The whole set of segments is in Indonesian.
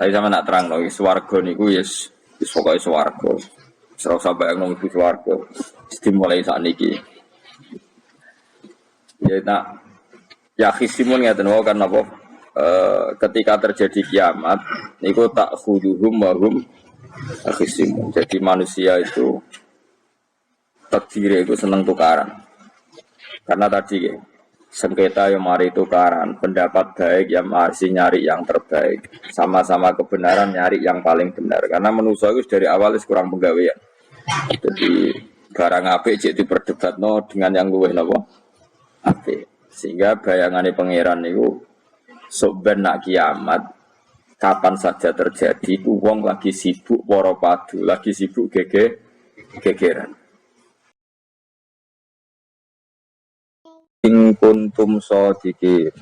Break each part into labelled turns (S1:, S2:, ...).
S1: Tapi sama nak terang lagi swarga niku yes pokoke swarga. Ora usah bayangno iku swarga. Dimulai saat niki. Ya nak ya khisimun ngaten wae kan apa ketika terjadi kiamat niku tak khuduhum wa hum khisimun. Jadi manusia itu takdir itu seneng tukaran. Karena tadi sengketa yang mari tukaran, pendapat baik yang masih nyari yang terbaik, sama-sama kebenaran nyari yang paling benar. Karena manusia itu dari awal kurang penggawean. Jadi barang apik cek diperdebatno dengan yang luwih napa apik. Sehingga bayangannya pangeran itu sok ben nak kiamat kapan saja terjadi, wong lagi sibuk para padu, lagi sibuk gegeran. In kuntum shadiqin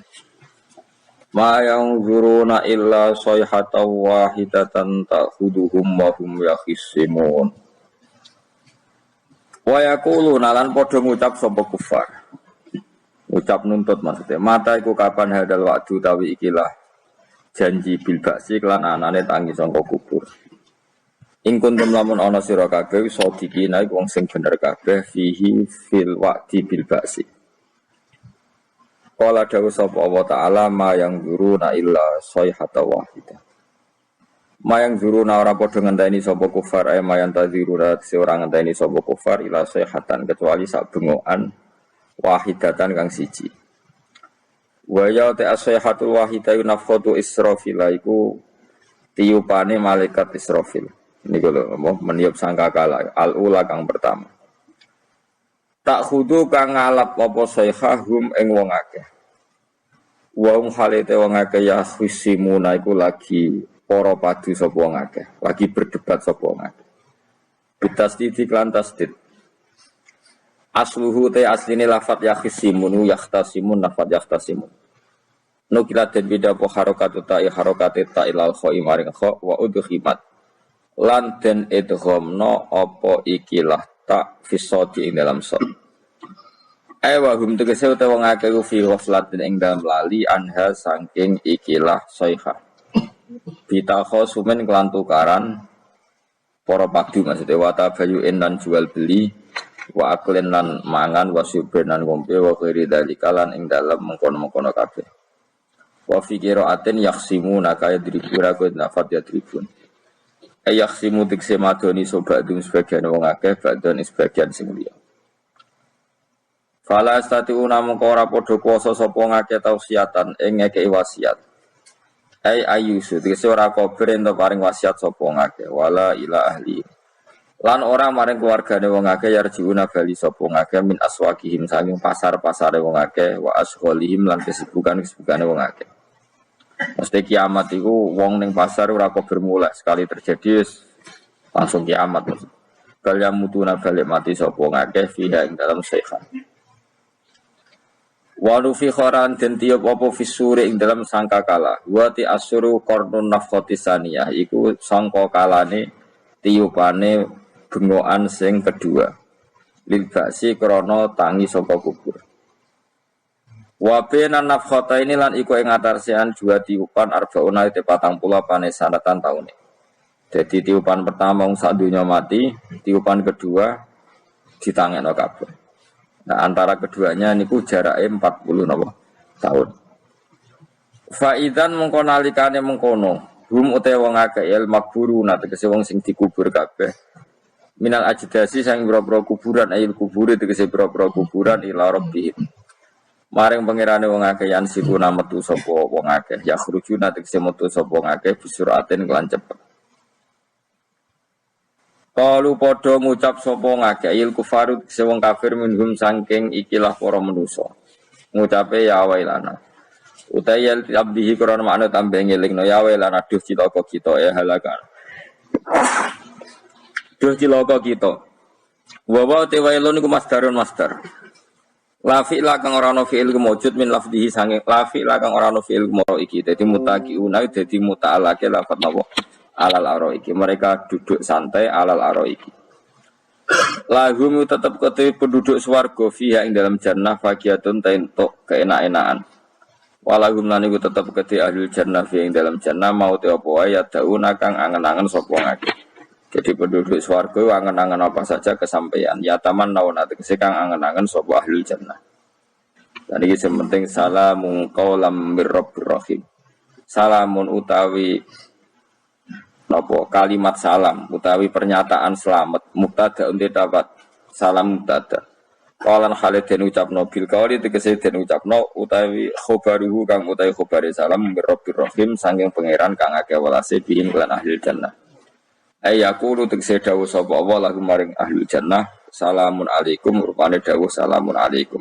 S1: ma yanzuruna illa sayhatan wahidatan ta'khuduhum wa hum yakhisimun wa yaquluna lan padha ngucap sapa kufar ngucap nuntut maksudnya mata iku kapan hadal waktu tawi ikilah janji bil baksi kelan anane tangi sangka kubur in kuntum lamun ana sira kabeh shadiqin iku wong sing bener kabeh fihi fil waqti bil baksi. Qala dawu sapa Allah taala ma yang zuruna illa sayhata wahidah. Ma yang zuruna ora padha ngenteni sapa kufar ay ma yang taziruna seorang ngenteni sapa kufar ila sayhatan kecuali sak bengokan wahidatan kang siji. Wa ya ta sayhatul wahidah nafkhatu israfil iku tiupane malaikat Israfil. Niku lho meniup sangkakala al-ula kang pertama. Tak khudu kang ngalap apa sayhahum ing wong akeh. Wong halite wong akeh ya khusimuna iku lagi para padu sapa wong akeh, lagi berdebat sapa wong akeh. Bitasdid lan tasdid. Asluhu te asline lafat ya khisimun yahtasimun lafat yahtasimun. Nukila den beda apa harakatu ta'i harakate ta'il al kha'i maring kha wa udkhimat. Lan den idghamna apa ikilah tak fisoti ing dalam sot. Wa hum tegese utawa wong akeh ku fi ghaflatin ing dalam lali anha saking ikilah sayha. Bitakho sumen kelan tukaran para padu maksudnya wa tabayu'in lan jual beli wa aklen lan mangan wa subrenan ngombe wa khairi dalika lan ing dalam mengkono-mengkono kabeh. Wa fi qira'atin yakhsimuna kaya dribura ku nafat ya tribun. Yakhsimu tikse madoni sobadum sebagian wong akeh badon sebagian sing liya. Fala astatiuna mongko ora padha kuwasa sapa ngakeh tausiatan ing ngekeki wasiat. Ayusu tikse ora kober ento paring wasiat sapa ngakeh wala ila ahli. Lan ora maring keluargane wong akeh yarjiuna bali sapa ngakeh min aswaqihim saking pasar-pasare wong akeh wa asgholihim lan kesibukan-kesibukane wong akeh. Mesti kiamat itu wong ning pasar ora kok bermula sekali terjadi langsung kiamat. Kalian mutuna balik mati sapa ngakeh fiha ing dalam sayha. Wa nu fi kharan den tiup apa fisure ing dalam sangkakala. Wa ti asyuru qarnun nafkhati saniyah iku sangkakalane tiupane bengokan sing kedua. Lil ba'si krana tangi saka kubur. Wa bena nafkhata ini lan iku ing atarsian dua tiupan arbauna te 40 sanatan taune. Jadi tiupan pertama wong sak donya mati, tiupan kedua ditangekno kabeh. Nah, antara keduanya niku jarake 40 tahun. Fa idzan mengko nalikane mengkono, hum utawa wong akeh el makburuna tegese wong sing dikubur kabeh. Minal ajdasi sang boro-boro kuburan ayil kubure tegese boro-boro kuburan ila rabbihim. Maring pangerane wong akeh yan sikuna metu sapa wong akeh ya khrujuna tegese metu sapa wong akeh bisuraten kelan cepet. Kalu padha ngucap sapa wong akeh il kufaru tegese wong kafir minhum saking ikilah para manusa. Ngucape ya wailana. Utayal abdihi krana makna tambah ngelingno ya wailana duh cilaka kita ya halakan. Duh cilaka kita. Wa te wailun iku masdarun masdar. Lafi la kang ora ana fi'il kemujud min lafdhihi sange lafi la kang ora ana fi'il kemoro iki dadi mutaqiuna dadi muta'alake lafat napa alal aro iki mereka duduk santai alal aro iki lahum tetep kete penduduk swarga fiha ing dalam jannah faqiatun taentuk keenak-enakan Walahum lan iku tetep kedhe ahli jannah fi ing dalam jannah mau te apa wae ya dauna kang angen-angen sapa ngake. Jadi penduduk swarga angen-angen apa saja kesampaian. Ya taman naun ategese kang angen-angen sapa ahli jannah. Dan iki sing penting salamun qaulam mir rabbir rahim. Salamun utawi napa kalimat salam utawi pernyataan selamat mubtada unti dapat salam mubtada. Qalan Khalid den ucapno bil qauli tegese den ucapno utawi khobaruhu kang utawi khobare salam mir rabbir rahim saking pangeran kang akeh welase bihim lan ahli jannah. Ayaqulu tegese dawuh sapa Allah lagu maring ahli jannah salamun alaikum rupane dawuh salamun alaikum.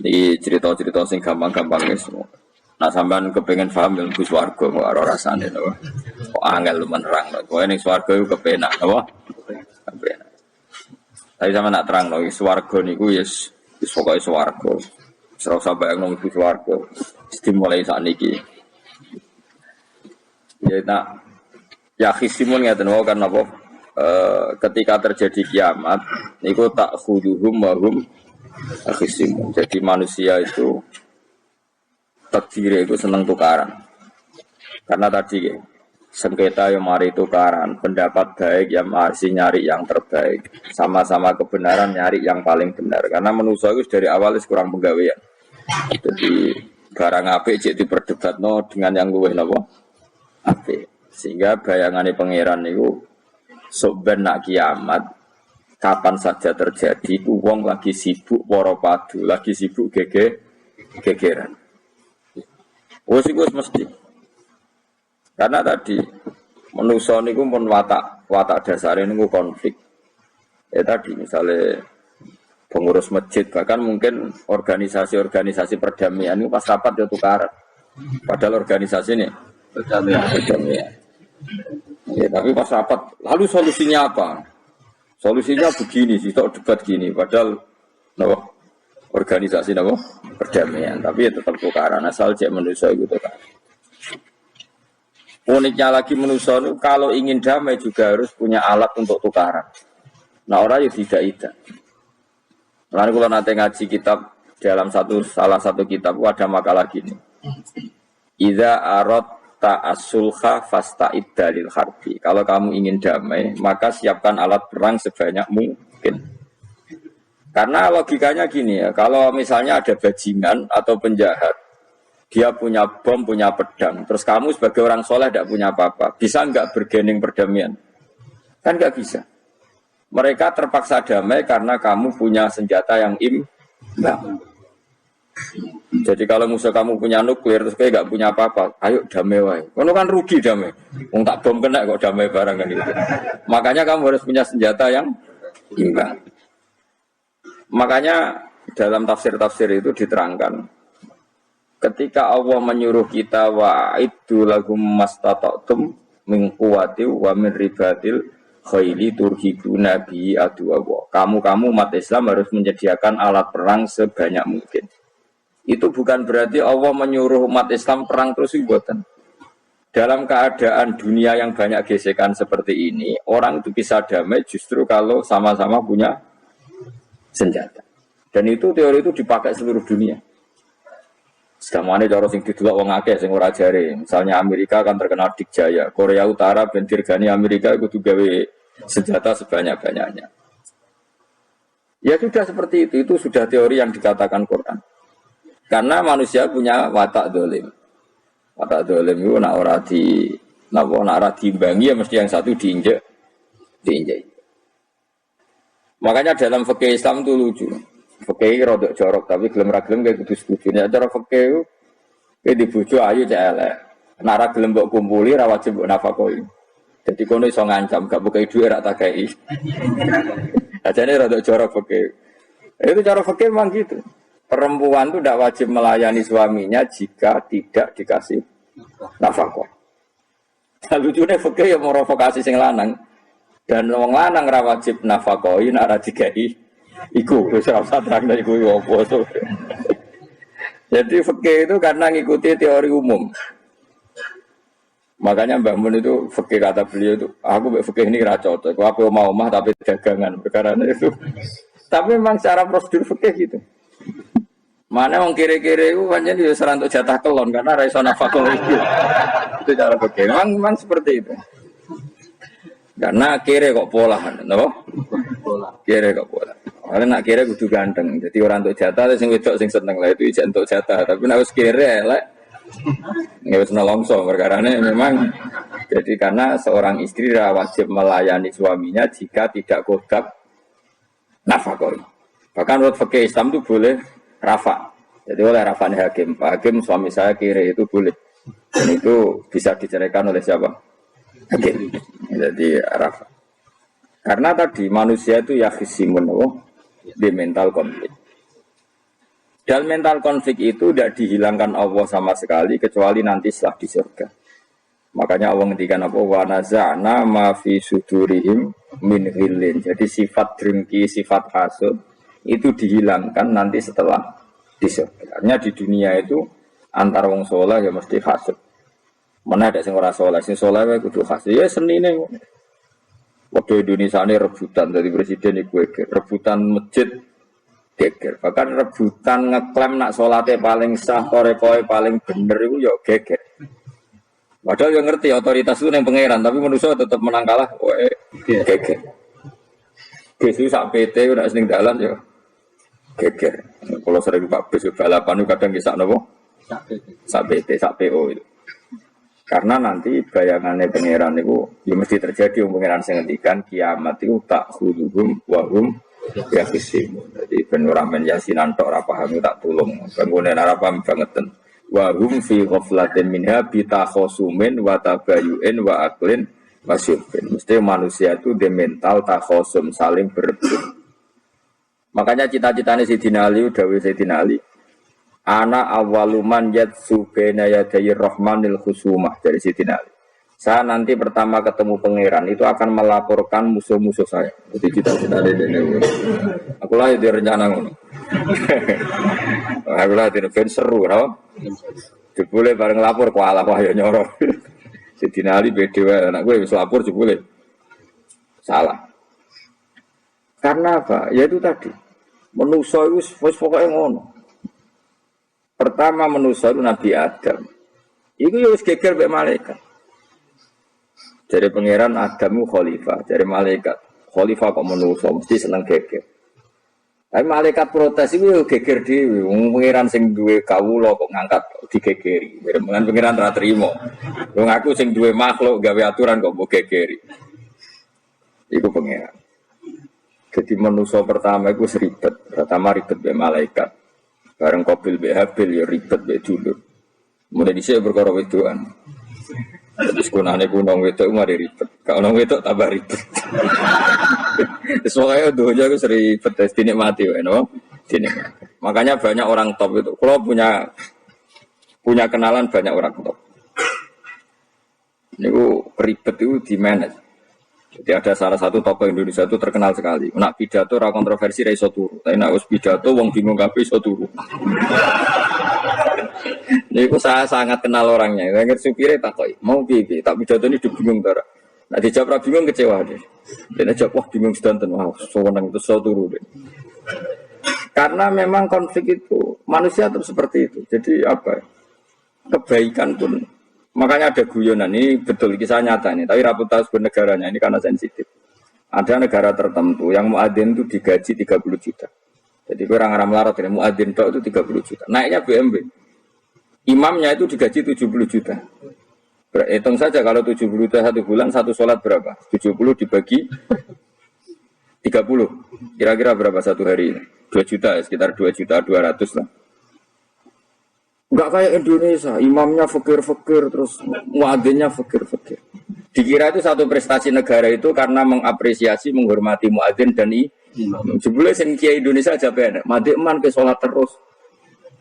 S1: Iki cerita-cerita sing gampang-gampang wis. Nah sampean kepengin paham ilmu swarga kok ora rasane to. Kok angel menerang to. Kowe ning swarga iku kepenak apa? Kepenak. Tapi sama nak terang lho swarga niku wis pokoke swarga. Ora usah bayangno iku swarga. Dimulai sakniki. Ya nak ya khisimun ngaten wae kan apa? Ketika terjadi kiamat niku tak khuduhum wa hum khisimun. Jadi manusia itu takdir itu senang tukaran. Karena tadi sengketa yang mari tukaran, pendapat baik yang masih nyari yang terbaik, sama-sama kebenaran nyari yang paling benar. Karena manusia itu dari awal kurang penggawean. Jadi barang apik cek diperdebatno dengan yang luwih napa? Apik. Sehingga bayangannya pangeran itu sok ben nak kiamat kapan saja terjadi, wong lagi sibuk para padu, lagi sibuk gegeran. Wes iku mesti. Karena tadi manusa niku pun watak dasare niku konflik. Ya tadi misalnya pengurus masjid bahkan mungkin organisasi-organisasi perdamaian itu pas rapat ya tukaran. Padahal organisasi ini perdamaian. Ya, tapi pas rapat, lalu solusinya apa? Solusinya begini sih, tok debat gini. Padahal, organisasi perdamaian. Tapi ya tetap tukaran. Asal cek manusia itu tukaran. Uniknya lagi manusia itu kalau ingin damai juga harus punya alat untuk tukaran. Nah orang ya tidak. Lalu kalau nanti ngaji kitab dalam salah satu kitab ada makalah gini. Idza aradta as-sulha fasta'id dalil harbi. Kalau kamu ingin damai, maka siapkan alat perang sebanyak mungkin. Karena logikanya gini ya, kalau misalnya ada bajingan atau penjahat, dia punya bom, punya pedang, terus kamu sebagai orang soleh tidak punya apa-apa, bisa nggak bergening perdamaian? Kan nggak bisa. Mereka terpaksa damai karena kamu punya senjata yang imbang. Jadi kalau musuh kamu punya nuklir terus kayak gak punya apa-apa, ayo damai wae. Kono kan rugi damai. Wong tak bom kena kok damai barang kan itu. Makanya kamu harus punya senjata yang imbang. Makanya dalam tafsir-tafsir itu diterangkan ketika Allah menyuruh kita wa'iddu lahum mastata'tum min quwwati wa min ribatil khaili turhibuna bi aduwa. Kamu umat Islam harus menyediakan alat perang sebanyak mungkin. Itu bukan berarti Allah menyuruh umat Islam perang terus ibuatan. Dalam keadaan dunia yang banyak gesekan seperti ini, orang itu bisa damai justru kalau sama-sama punya senjata. Dan itu teori itu dipakai seluruh dunia. Sedamane cara sing didelok wong akeh sing ora jare. Misalnya Amerika kan terkenal dikjaya, Korea Utara ben dirgani Amerika kudu gawe senjata sebanyak-banyaknya. Ya sudah seperti itu sudah teori yang dikatakan Quran. Karena manusia punya watak dolim. Watak dolim itu nak ora diimbangi ya mesti yang satu diinjek. Makanya dalam fikih Islam itu lucu. Fikih rodok jorok tapi gelem ra gelem kayak kudu setuju. Nek cara fikih kayak dibojo ayu cek elek. Nek ra gelem mbok kumpuli ra wajib mbok nafakoi. Jadi kono iso ngancam gak bukai dhuwit ra tak kei. Ajane rodok jorok fikih. Itu cara fikih memang gitu. Perempuan itu tidak wajib melayani suaminya jika tidak dikasih nafkah. Lucunya fikih yang merovokasi sing lanang dan wong lanang ra wajib nafkahi nek ora digawe iku wis ora usah terang iku opo to. Jadi fikih itu karena ngikuti teori umum. Makanya Mbak Mun itu fikih kata beliau itu aku fikih ini ra cocok. Aku mau omah tapi dagangan perkara itu. Tapi memang secara prosedur fikih gitu. Mana wong kiri-kiri itu pancen yo serantuk jatah kelon karena ra iso nafkah iki. Itu cara pikir. Memang seperti itu. Karena kiri kok pola, napa? Pola. Kiri kok pola. Karena nak kiri kudu ganteng. Jadi orang untuk jatah sing wedok sing seneng lah itu ijen untuk jatah. Tapi nek wis kiri elek nggak wis nolongso perkarane memang jadi karena seorang istri wajib melayani suaminya jika tidak kodab nafkah. Bahkan menurut fikih Islam itu boleh rafa. Jadi oleh rafa'nya hakim. Pak Hakim suami saya kiri itu boleh. Dan itu bisa diceraikan oleh siapa? Hakim. Jadi rafa. Karena tadi manusia itu ya khisimun di mental konflik. Dan mental konflik itu tidak dihilangkan Allah sama sekali kecuali nanti setelah di surga. Makanya Allah ngendikan apa wa naza'na ma fi sudurihim min ghillin. Jadi sifat dengki, sifat hasud itu dihilangkan nanti setelah di surga. Artinya di dunia itu antar wong saleh ya mesti hasud. Mana ada sing ora saleh, sing saleh wae kudu hasud. Ya senine. Waktu Indonesia ini rebutan dari presiden iku rebutan masjid geger. Bahkan rebutan ngeklaim nak salate paling sah, korekoe paling bener iku ya geger. Padahal yang ngerti otoritas itu yang pangeran, tapi manusia tetap menang kalah. Wae geger. Gesu sak PT udah sering dalan ya. Geger. Kalau sering Pak Bis balapan itu kadang kisah nopo? Sak PT, sak PO itu. Karena nanti bayangannya pangeran itu ya mesti terjadi pangeran sing ngendikan kiamat itu tak khuduhum wahum ya kisim. Jadi ben ora men yasinan tok ora paham tak tulung. Bangunan ora paham bangeten. Wahum fi ghaflatin minha bi takhosumin wa tabayu'in wa aklin wasyubin. Mesti manusia itu de mental takhosum saling berebut. Makanya cita-citanya Sayyidina Ali, dawuh Sayyidina Ali, ana awwaluman yatsu baina yadayi rahmanil khusumah dari Sayyidina Ali. Saya nanti pertama ketemu pangeran itu akan melaporkan musuh-musuh saya. Jadi cita-cita ini. Aku lah di rencana ngono. Aku lah di ben seru, no? Jebule bareng lapor ku ala wah ya nyoro. Sayyidina Ali beda wae anak gue wis lapor jebule. Salah. Karena apa? Ya itu tadi. Manusia itu pokoknya ngono. Pertama manusia itu Nabi Adam. Itu ya wis geger mbek malaikat. Dari pangeran Adam itu khalifah, dari malaikat khalifah kok manusia mesti seneng geger. Tapi malaikat protes itu ya geger dhewe. Wong pangeran sing duwe kawula kok ngangkat digegeri. Dengan pangeran ra trimo. Wong aku sing duwe makhluk gawe aturan kok mbok gegeri. Iku pangeran. Jadi manusia pertama itu seribet. Pertama ribet be malaikat. Bareng Qabil be Habil ya ribet be dulur. Mulai dhisik perkara wedokan. Terus kunane kunong wedok mari ribet. Kalau nong wedok tambah ribet. Soalnya doanya itu seribet dinikmati wae no. Dinikmati. Makanya banyak orang top itu. Kalau punya kenalan banyak orang top. Niku ribet itu di manage. Jadi ada salah satu tokoh Indonesia itu terkenal sekali. Nak pidato ra kontroversi ra iso turu. Tapi nak wis pidato wong bingung kabeh iso turu. Niku saya sangat kenal orangnya. Saya supire takoki, "Mau piye? Tak pidato ini bingung ta." Nak dijawab ra bingung kecewa deh. Dene jawab wah bingung sedanten. Wah, seneng itu iso turu deh. Karena memang konflik itu manusia terus seperti itu. Jadi apa? Kebaikan pun makanya ada guyonan ini betul kisah nyata ini, tapi reputasi negaranya ini karena sensitif. Ada negara tertentu yang muadzin itu digaji 30 juta. Jadi orang Arab melarat ini muadzin itu 30 juta. Naiknya BMW. Imamnya itu digaji 70 juta. Hitung saja kalau 70 juta satu bulan satu sholat berapa? 70 dibagi 30. Kira-kira berapa satu hari? 2 juta, sekitar 2 juta 200 lah. Enggak kayak Indonesia, imamnya fakir-fakir, terus muadzinnya fakir-fakir. Dikira itu satu prestasi negara itu karena mengapresiasi, menghormati muadzin dan imam. Jebule sing kiai Indonesia aja penak, madikman ke sholat terus.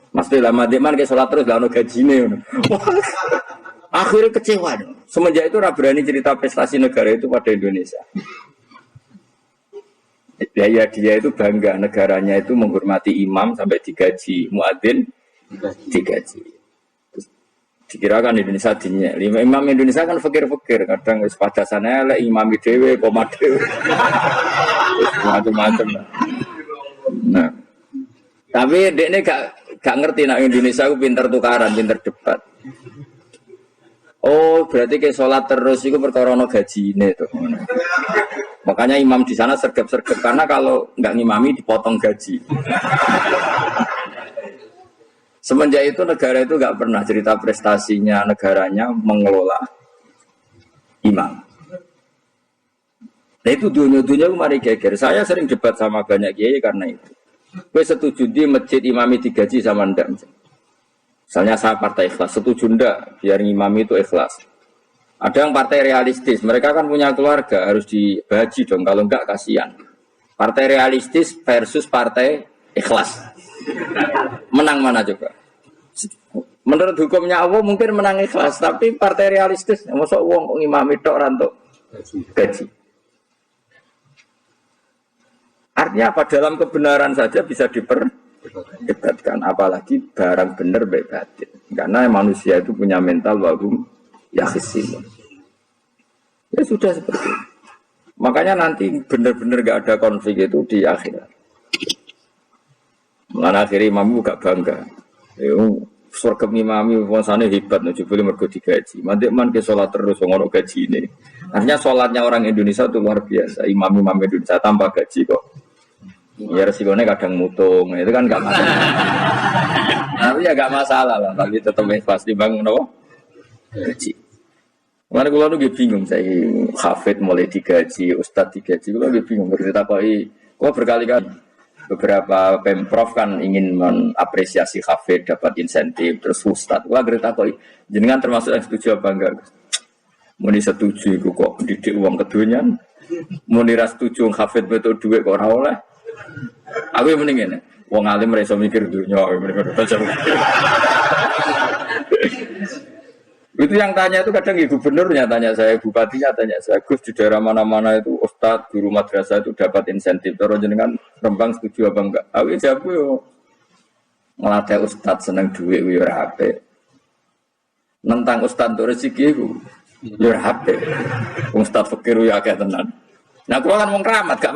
S1: Mesti lah madikman ke sholat terus lah ono gajine. Akhirnya kecewa. Semenjak itu ora berani cerita prestasi negara itu pada Indonesia. Ya dia itu bangga negaranya itu menghormati imam sampai digaji muadzin digaji. Terus dikirakan Indonesia dinya. Imam Indonesia kan fakir-fakir, kadang wis padasane elek imam dhewe koma dhewe. Macam-macam. Nah. Tapi dekne gak ngerti nak Indonesia aku pinter tukaran, pinter debat. Oh, berarti kayak sholat terus itu perkara ono gajine tuh. Makanya imam di sana sergap-sergap karena kalau nggak ngimami dipotong gaji. Semenjak itu negara itu nggak pernah cerita prestasinya negaranya mengelola imam. Nah itu dunia-dunia mari geger. Saya sering debat sama banyak kiai karena itu. Gue setuju di masjid imami digaji sama ndak. Misalnya saya partai ikhlas, setuju ndak biar imami itu ikhlas. Ada yang partai realistis, mereka kan punya keluarga harus dibaji dong, kalau enggak kasihan. Partai realistis versus partai ikhlas. Menang mana coba? Menurut hukumnya Allah mungkin menang ikhlas, tapi partai realistis, masuk uang kok imami tok rantuk gaji. Artinya apa? Dalam kebenaran saja bisa diperdebatkan, apalagi barang benar baik batin. Karena manusia itu punya mental wahum yakhisimun. Ya sudah seperti itu. Makanya nanti benar-benar gak ada konflik itu di akhirat. Mulanya akhirnya imam gak bangga. Surga imami wansane hebat, boleh mergo digaji. Mantik man ke sholat terus ngono gaji ini. Artinya sholatnya orang Indonesia itu luar biasa. Imam-imam Indonesia tanpa gaji kok. Ya resikonya kadang mutung, itu kan gak masalah. Tapi ya gak masalah lah, tapi tetap ikhlas dibangun apa? Gaji. Karena kalau lu bingung, saya hafid mulai digaji, ustadz digaji, kalau bingung bercerita kok berkali-kali beberapa pemprov kan ingin mengapresiasi hafid dapat insentif terus ustadz. Kalau bercerita jenengan termasuk yang setuju apa enggak? Muni setuju, kok didik uang kedunian. Muni ras setuju hafid betul duit kok ora oleh. Aku yang mendingin, wong alim mereka mikir dunia, itu yang tanya itu kadang gubernurnya tanya saya, bupatinya tanya saya, Gus di daerah mana-mana itu ustadz, guru madrasah itu dapat insentif, terus jenengan Rembang setuju apa enggak? Aku jawab yo, ngelatih ustadz seneng duit, yo rapi, nentang ustadz itu rezeki itu, yo rapi, ustadz fakir yo agak tenan. Nah, kalau kan mau keramat, gak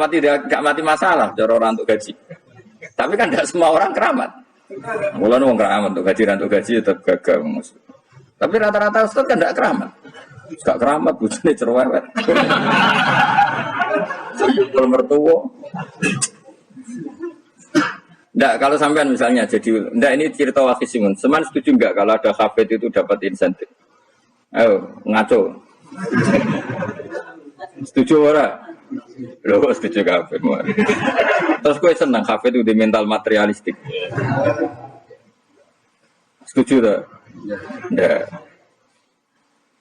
S1: mati masalah, cara orang untuk gaji. Tapi kan tidak semua orang keramat. Mulai mau keramat untuk gaji, rantuk gaji tetap gagal. Tapi rata-rata ustaz kan tidak keramat. Gak keramat, bujune cerewet. Kalau mertua. Nggak, kalau sampean misalnya jadi, nggak ini cerita wakisimun. Seman setuju nggak kalau ada hafid itu dapat insentif? Ayo ngaco. Setuju ora? Loh, setuju hafid. Terus gue senang hafid itu di mental materialistik. Setuju tak? Nggak.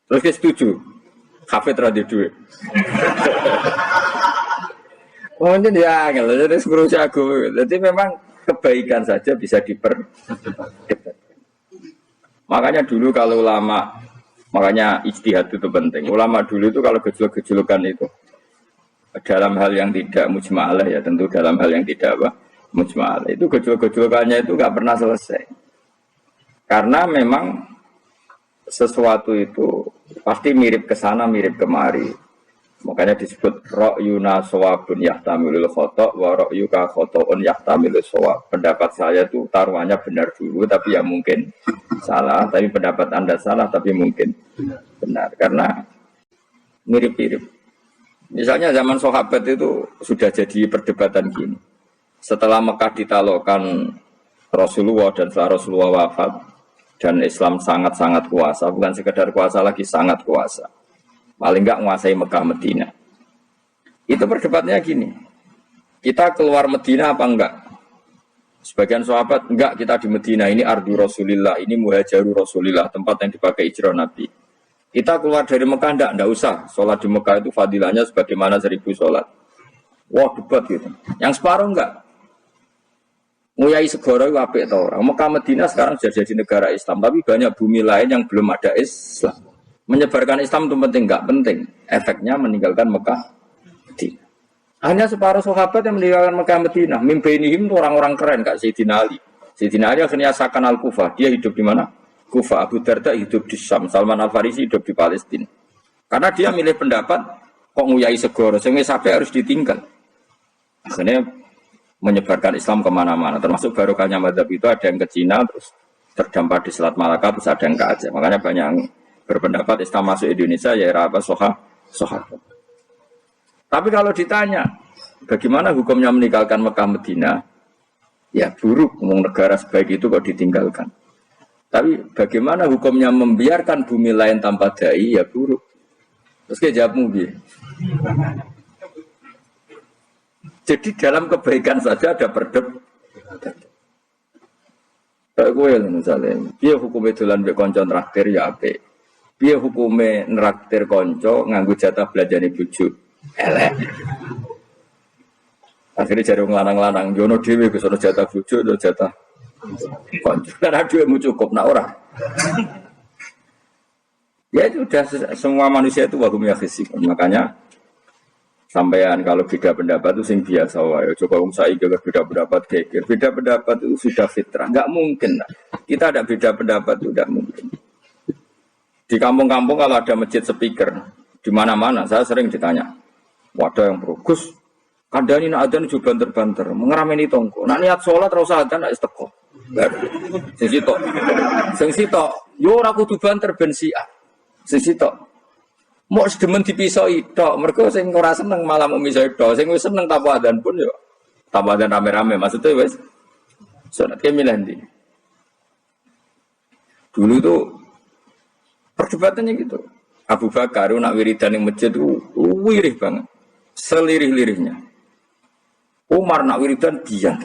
S1: Terus gue setuju. Hafid radhi duit. Oh ini dia angel, jadi guru jago. Jadi memang kebaikan saja bisa diperdebatkan. Makanya dulu kalau ulama, makanya ijtihad itu penting. Ulama dulu itu kalau gejolak-gejolakan itu dalam hal yang tidak mujma'alah ya, tentu dalam hal yang tidak apa mujma'alah. Itu gejolak-gejolakannya itu nggak pernah selesai. Karena memang sesuatu itu pasti mirip ke sana, mirip kemari. Makanya disebut ra'yuna shawabun yahtamilul khata' wa ra'yuka khata'un yahtamilul shawab. Pendapat saya itu taruhannya benar dulu tapi ya mungkin salah, tapi pendapat Anda salah tapi mungkin benar karena mirip-mirip. Misalnya zaman sahabat itu sudah jadi perdebatan gini. Setelah Mekah ditalokkan Rasulullah dan setelah Rasulullah wafat dan Islam sangat-sangat kuasa, bukan sekedar kuasa lagi, sangat kuasa. Paling enggak menguasai Mekah Medina. Itu perdebatannya gini. Kita keluar Medina apa enggak? Sebagian sahabat enggak, kita di Medina, ini ardu Rasulillah, ini muhajaru Rasulillah, tempat yang dipakai hijrah Nabi. Kita keluar dari Mekah enggak usah. Sholat di Mekah itu fadilahnya sebagaimana 1000 sholat. Wah, debat gitu. Yang separuh enggak. Nguyai segoro itu apik tau orang. Mekah Medina sekarang sudah jadi negara Islam, tapi banyak bumi lain yang belum ada Islam. Menyebarkan Islam itu penting, enggak penting. Efeknya meninggalkan Mekah Medina. Hanya separuh sahabat yang meninggalkan Mekah Medina. Mimpiinihim itu orang-orang keren, Kak Sayyidina Ali. Sayyidina Ali akhirnya Sakan Al-Kufah. Dia hidup di mana? Kufah. Abu Darda hidup di Syam. Salman Al-Farisi hidup di Palestina. Karena dia milih pendapat, kok nguyai segoro, sehingga sampai harus ditinggal. Akhirnya menyebarkan Islam kemana-mana. Termasuk barokahnya mazhab itu ada yang ke Cina, terus terdampak di Selat Malaka, terus ada yang ke Aceh. Makanya banyak yang berpendapat Islam masuk Indonesia ya era apa soha. Tapi kalau ditanya bagaimana hukumnya meninggalkan Mekah Medina, ya buruk. Negara sebaik itu kok ditinggalkan. Tapi bagaimana hukumnya membiarkan bumi lain tanpa dai, ya buruk. Terus kayak jawabmu dia. Jadi dalam kebaikan saja ada perdebatan. Kayak gue misalnya, dia hukumnya dolan mbek kanca traktir ya apik. Dia hukumnya neraktir konco nganggu jatah belanja bojo elek. Akhirnya jari ngelanang-lanang, jono dewe kesono jatah bojo, jatah konco. Karena duitmu cukup, nak orang. Ya itu sudah semua manusia itu wahum yakhisikum. Makanya sampean kalau beda pendapat itu sing biasa wae. Coba saya juga beda pendapat geger. Beda pendapat itu sudah fitrah. Enggak mungkin. Kita ada beda pendapat itu enggak mungkin. Di kampung-kampung kalau ada masjid speaker di mana-mana, saya sering ditanya, wadah yang bagus, kandani nak adzan juga banter-banter, mengerameni tonggo. Nak niat sholat terus adzan nak isteko. Sing sitok, yo ora kudu banter ben siah. Sing sitok, mau sedemen dipisoi tok, mergo sing ora seneng malah mau misoi tok, sing wis seneng tanpa adzan pun yo tanpa adzan rame-rame, maksudnya wis sunat ke milih ndi. Dulu tuh perdebatannya gitu. Abu Bakar nak wiridan yang masjid itu wirih banget, selirih-lirihnya. Umar nak wiridan biar,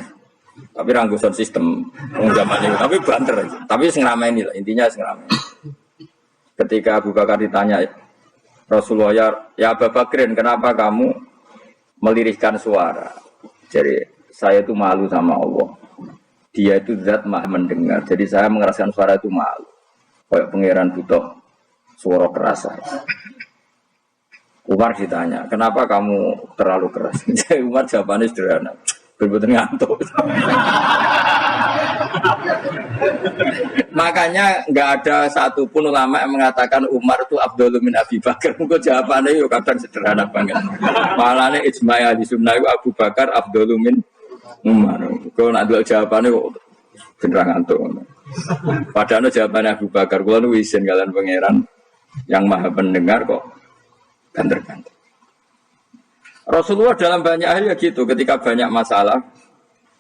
S1: tapi ranggusan sistem zaman itu, tapi banter aja. Tapi sengamen lah, intinya sengamen. Ketika Abu Bakar ditanya Rasulullah, ya Abu Bakrin, kenapa kamu melirihkan suara? Jadi saya itu malu sama Allah. Dia itu zat maha mendengar. Jadi saya mengeraskan suara itu malu. Kayak pangeran butuh suara keras. Umar ditanya, kenapa kamu terlalu keras? Umar jawabannya sederhana, betul-betul ngantuk. Makanya nggak ada satupun ulama yang mengatakan Umar itu Abdul min Abi Bakar. Mungkin jawabannya yuk kadang sederhana banget. Malahnya ijma' ahli sunnah Abu Bakar Abdul min Umar. Kalau nak dua jawabannya beneran ngantuk. Padahal jawabannya Abu Bakar, kalau nu izin kalian pangeran yang maha pendengar kok banter-banter. Rasulullah dalam banyak hal ya gitu, ketika banyak masalah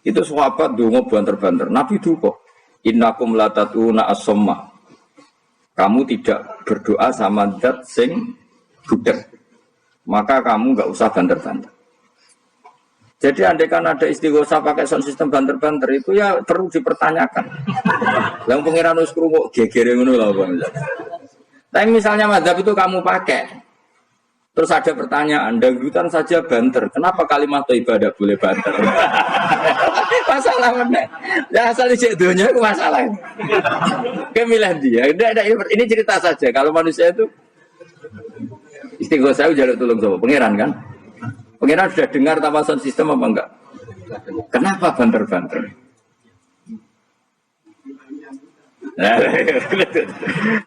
S1: itu sahabat dongo banter-banter. Nabi duka, innakum latatuna as-somma. Kamu tidak berdoa sama zat sing budek, maka kamu enggak usah banter-banter. Jadi andai kan ada istighosa pakai sound system banter-banter itu ya perlu dipertanyakan. Yang pengiran wis krungu gegere ngono lho Bang. Tapi misalnya mazhab itu kamu pakai, terus ada pertanyaan, dangdutan saja banter, kenapa kalimat ibadah boleh banter? Masalah mana? Ya asal ijek dunia itu masalah. Kemilah dia. Ini cerita saja. Kalau manusia itu istighosah jaluk tolong sama pangeran kan? Pangeran sudah dengar tawasan sistem apa enggak? Kenapa banter-banter? Nah,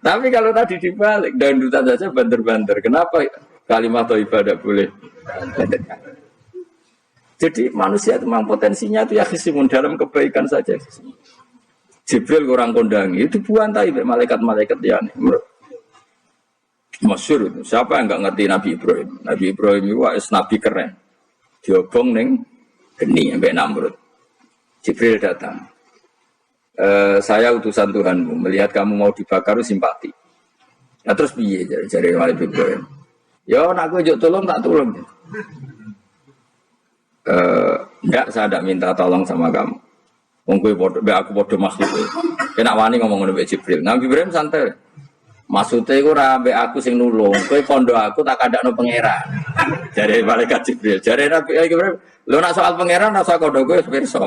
S1: tapi kalau tadi dibalik dangdutan saja banter-banter, kenapa kalimat ibadah boleh? Jadi manusia itu memang potensinya itu ya khisimun dalam kebaikan saja. Jibril kurang kondangi itu buantai malaikat-malaikat yang masyhur itu. Siapa yang enggak ngerti Nabi Ibrahim? Nabi Ibrahim itu nabi keren. Diobong ning geni sampai Namrud. Jibril datang. Saya utusan Tuhanmu, melihat kamu mau dibakar simpati. Nah terus piye jare Nabi Ibrahim? Ya nak gue tolong tak tolong. Enggak, saya tidak minta tolong sama kamu. Wong kowe padha aku padha makhluk. Kena wani ngomong ngono mbek Jibril. Nabi Ibrahim santai. Maksudnya iku ora mbek aku sing nulung, kowe kondo aku tak kandakno pangeran. Jare malaikat Jibril, jare Nabi Ibrahim, lho nak soal pangeran rasa kondo kowe pirsa.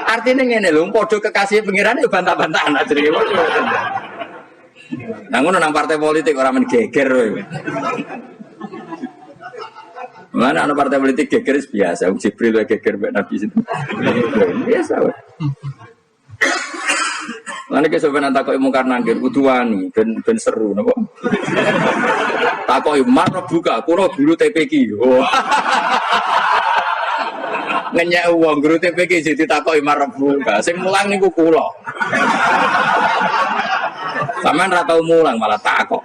S1: Artinya ngene lho, padha kekasih pangeran yo bantah-bantahan ajrine. Nah ngono nang partai politik ora men geger kowe. Mana ana partai politik geger biasa, Jibril wae geger mbek Nabi situ. Biasa wae. Lan iki sampeyan takoki mungkar nangkir kudu wani ben seru napa. Takoki mar buka kulo biru TPQ. Ngenyek wong guru TPK jadi ditakoki marbuka. Sing mulang niku kula. Sampeyan ra tau mulang malah takok.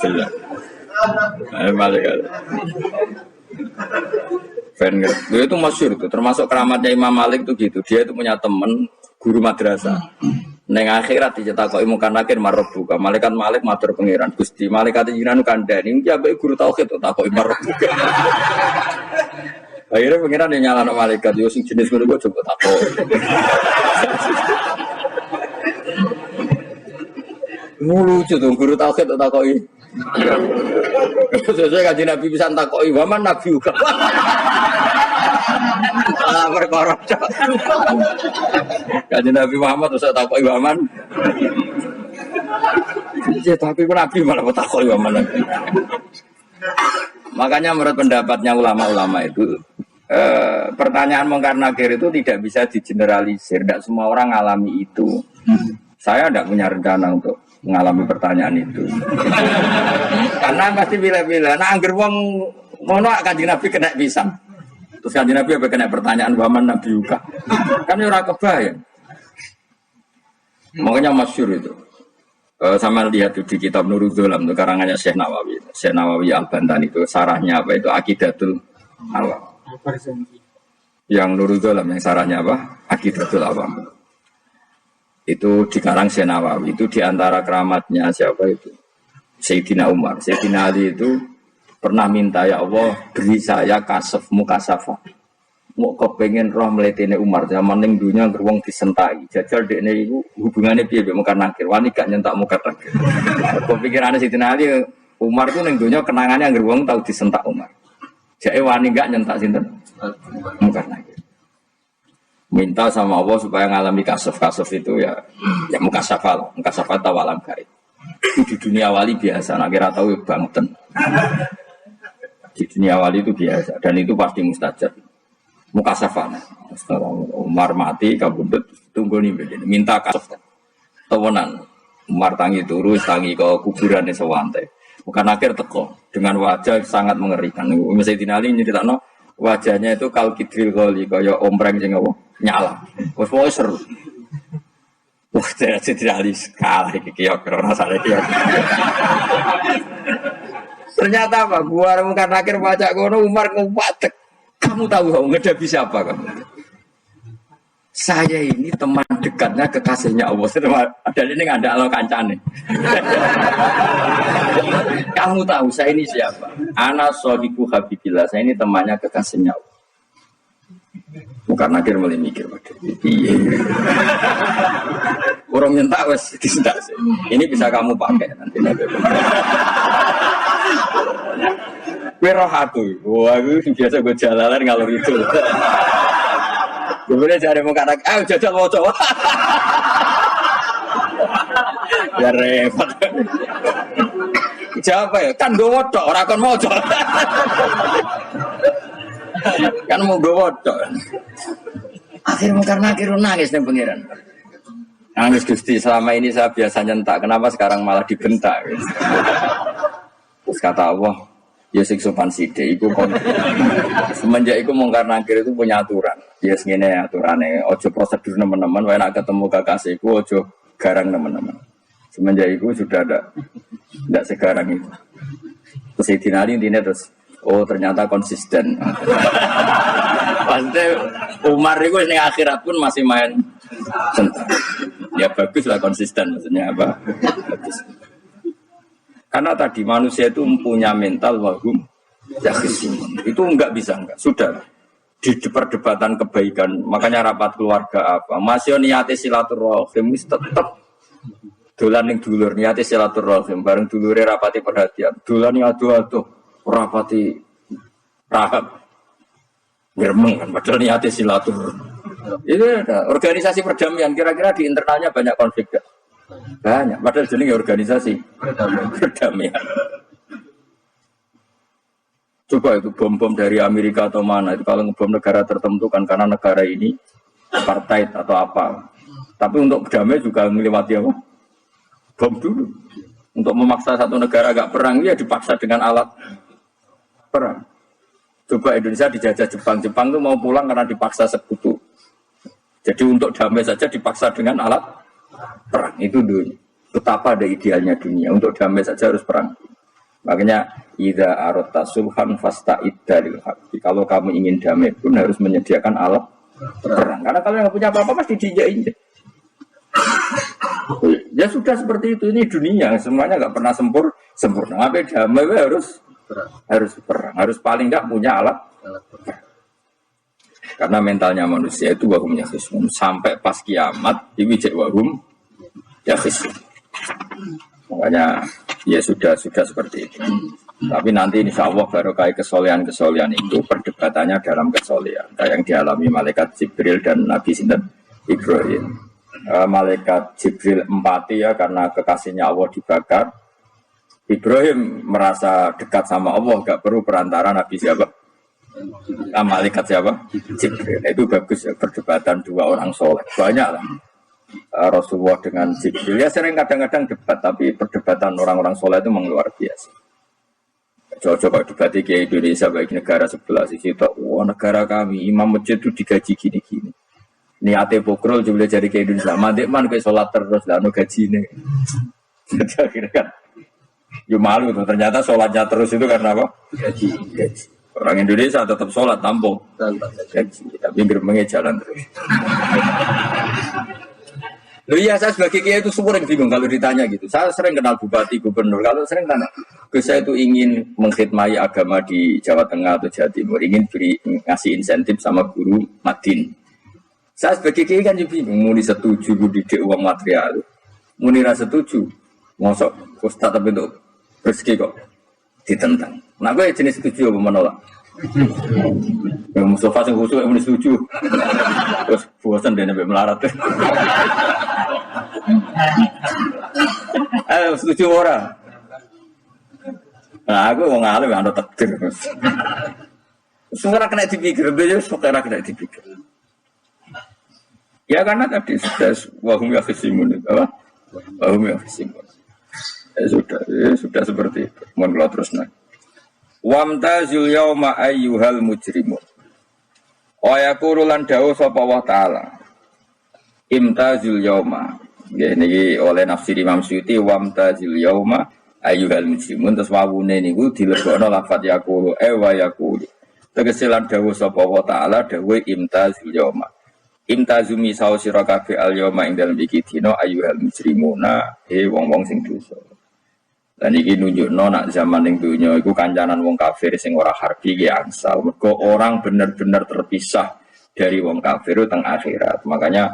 S1: Jelas. Malik. Dia itu masyhur itu, termasuk keramatnya Imam Malik itu gitu. Dia itu punya teman guru madrasah. Neng akhirat dicetakoki mungkar nakir marbuka. Malaikat Malik matur pangeran Gusti. Malaikat jinan kandhani iki ambek guru tauhid takoki marbuka. Akhirnya pangeran yang nyalano malaikat yo sing jenis ngono kok coba takok. Lucu tuh guru tauhid takoki. Sesuai kaji Nabi bisa takoki waman Nabi juga. Perkara kaji Nabi Muhammad terus takoki waman. Ya tapi Nabi malah takoki waman. Makanya menurut pendapatnya ulama-ulama itu pertanyaan mungkar nakir itu tidak bisa digeneralisir. Tidak semua orang alami itu. Saya tidak punya rencana untuk mengalami pertanyaan itu. Karena pasti bila-bila. Nah, angger wong ngono Kanjeng Nabi kena pisang. Terus Kanjeng Nabi apa kena pertanyaan waman Nabi juga. Kan ora kebayang. Makanya masyhur itu. Sama lihat di kitab Nurul Dzolam itu karangannya Syekh Nawawi. Syekh Nawawi Al-Bantani itu sarahnya apa itu Aqidatul Awam. Yang Nurul Dzolam yang sarahnya apa? Aqidatul Awam. Itu dikarang Syekh Nawawi itu diantara keramatnya siapa itu Sayyidina Umar. Sayyidina Ali itu pernah minta ya Allah beri saya kasaf mukasafah. Mau kepengen roh meletene Umar zaman ning dunya gerwong disentai. Jajal dekne iku hubungane piye mbek mungkar nakir. Wani gak nyentak mungkar nakir. Kepikirane Sayyidina Ali Umar itu ning dunya kenangannya gerwong tau disentak Umar. Jake wani gak nyentak sinten mungkar nakir. Minta sama Allah supaya ngalami kasaf itu ya mukasafah tawalam gaib. Itu di dunia wali biasa, nak kira tahu banget. Di dunia wali itu biasa dan itu pasti mustajab. Mukasafah. Umar mati kabudut tunggu nih begini. Minta kasaf. Tawanan. Umar tangi turus tangi ke kuburan sewante. Bukan akhir teko dengan wajah sangat mengerikan. Misalnya Ali nyeritakno wajahnya itu kal kidril kali kaya ompreng sing apa nyala. Wes pokoke seru. Wah, jadi Ali kalah iki kiok rasane kiok. Ternyata apa? Gua mungkin akhir baca kono Umar ngupatek. Kamu tahu ngadapi siapa kamu? Saya ini teman dekatnya kekasihnya Allah. Ada ini nggak ada lo kancane. Kamu tahu saya ini siapa? Ana sodiku habibillah. Saya ini temannya kekasihnya Allah. Bukan akhir mulai mikir waduh. Iya. Orang nyentak wes disentak sih. Ini bisa kamu pakai nanti. Gue roh aku. Wah, gue biasa gue jalanan ngalor itu. Kemudian cari muka anak, jajal mau coba. Ya repot. Siapa ya? Kan gue wodok, orang kan mau coba. Kan mau gue wodok. Akhirnya karena nangis nih pengiran. Nangis Gusti, selama ini saya biasa nyentak, kenapa sekarang malah dibentak? Terus kata Allah, ya sing sopan sithik iku kon. Semenjak iku mungkar nakir itu punya aturan. Ya ngene aturane, ojo prosedur teman-teman, wae nek ketemu kekasihku ojo garang teman-teman. Semenjak itu sudah tidak segarang itu. Terus dinali intinya terus ternyata konsisten. Pasti Umar itu ning akhirat pun masih main sentak. Ya bagus lah konsisten maksudnya apa? Bagus. Karena tadi manusia itu mempunyai mental wahum yakhisimun. Itu enggak bisa enggak. Sudah di perdebatan kebaikan. Makanya rapat keluarga apa? Masih niate silaturahim tetap dolan ning dulur niate silaturahim bareng dulure rapati perhatian. Dolan adu-adu rapati rahab. Geremeng kan padahal niate silaturahim. Itu ada organisasi perdamaian kira-kira di internalnya banyak konflik gak? Banyak, padahal jenenge organisasi perdamaian. Coba itu bom-bom dari Amerika atau mana itu kalau ngebom negara tertentu kan karena negara ini apartheid atau apa. Tapi untuk damai juga melewati apa? Bom dulu. Untuk memaksa satu negara agak perang ya dipaksa dengan alat perang.
S2: Coba Indonesia dijajah Jepang. Jepang tuh mau pulang karena dipaksa sekutu. Jadi untuk damai saja dipaksa dengan alat perang. Itu dunia. Betapa ada idealnya dunia. Untuk damai saja harus perang. Makanya idza aratta sulhan fasta'id dalil haqq. Kalau kamu ingin damai pun harus menyediakan alat perang. Karena kalau nggak punya apa-apa pasti diinjak-injak. Ya sudah seperti itu. Ini dunia. Semuanya nggak pernah sempurna. Tapi damai harus perang. Harus paling nggak punya alat perang. Karena mentalnya manusia itu wahum yakhishun. Sampai pas kiamat diwijak wahum yakhishun. Makanya ya sudah seperti itu. Tapi nanti insya Allah barokah kesolehan itu perdebatannya dalam kesolehan. Yang dialami malaikat Jibril dan Nabi Sinten Ibrahim. Malaikat Jibril empati ya karena kekasihnya Allah dibakar. Ibrahim merasa dekat sama Allah, gak perlu perantara Nabi siapa? Malaikat siapa? Jibril. Itu bagus ya perdebatan dua orang soleh. Banyak lah. Rasulullah dengan Jibril ya sering kadang-kadang debat, tapi perdebatan orang-orang soleh itu memang luar biasa. Coba debat di Indonesia bagi negara sebelah sisi itu, wah negara kami imam masjid itu digaji gini-gini. Niate pokrol juga jadi ke Indonesia, mandek man kayak sholat terus lah, no gaji ini. Jadi akhirnya kan, ya malu tuh ternyata sholatnya terus itu karena apa? Gaji. Orang Indonesia tetap sholat tampung gaji, tapi gerbangnya jalan terus. Loh iya, saya sebagai kiai itu sering bingung kalau ditanya gitu. Saya sering kenal bupati, gubernur. Kalau sering tanya, saya itu ingin mengkhidmati agama di Jawa Tengah atau Jawa Timur, ingin ngasih insentif sama guru Madin. Saya sebagai kiai kan juga bingung, muni setuju didik uang material, muni rasa setuju, ngosok ustaz tapi untuk rezeki kok ditentang. Nah gue jenis setuju apa menolak? Yang Mustafa yang khusus yang setuju, terus bosan dia sampai melarat. Setuju orang. Nah aku mau ngalim ada takdir. Semua kena dipikir, dia semua kena dipikir. Ya karena tadi sudah wahum yakhisimun, apa? Wahum yakhisimun. Sudah seperti itu. Mohon kalau terus naik. Wamtazul yauma ayyuhal mujrimun. Wa yaqulu lan dawuh sapa Allah taala. Imtazul yauma. Niki oleh nafsir Imam Suyuti wamtazul yauma ayyuhal mujrimun terus wawune niku dilebokno lafaz yaqulu wa yaqulu. Tegese lan dawuh sapa Allah taala dawuh imtazul yauma. Imtazumi sawu sira kabeh al yauma ing dalem iki dina ayyuhal mujrimuna wong-wong sing dosa. Dan ini nunjukno nak zaman yang dunia itu kancanan wong kafir sing ora harbi ki angsal. Mergo orang benar-benar terpisah dari wong kafir itu teng akhirat. Makanya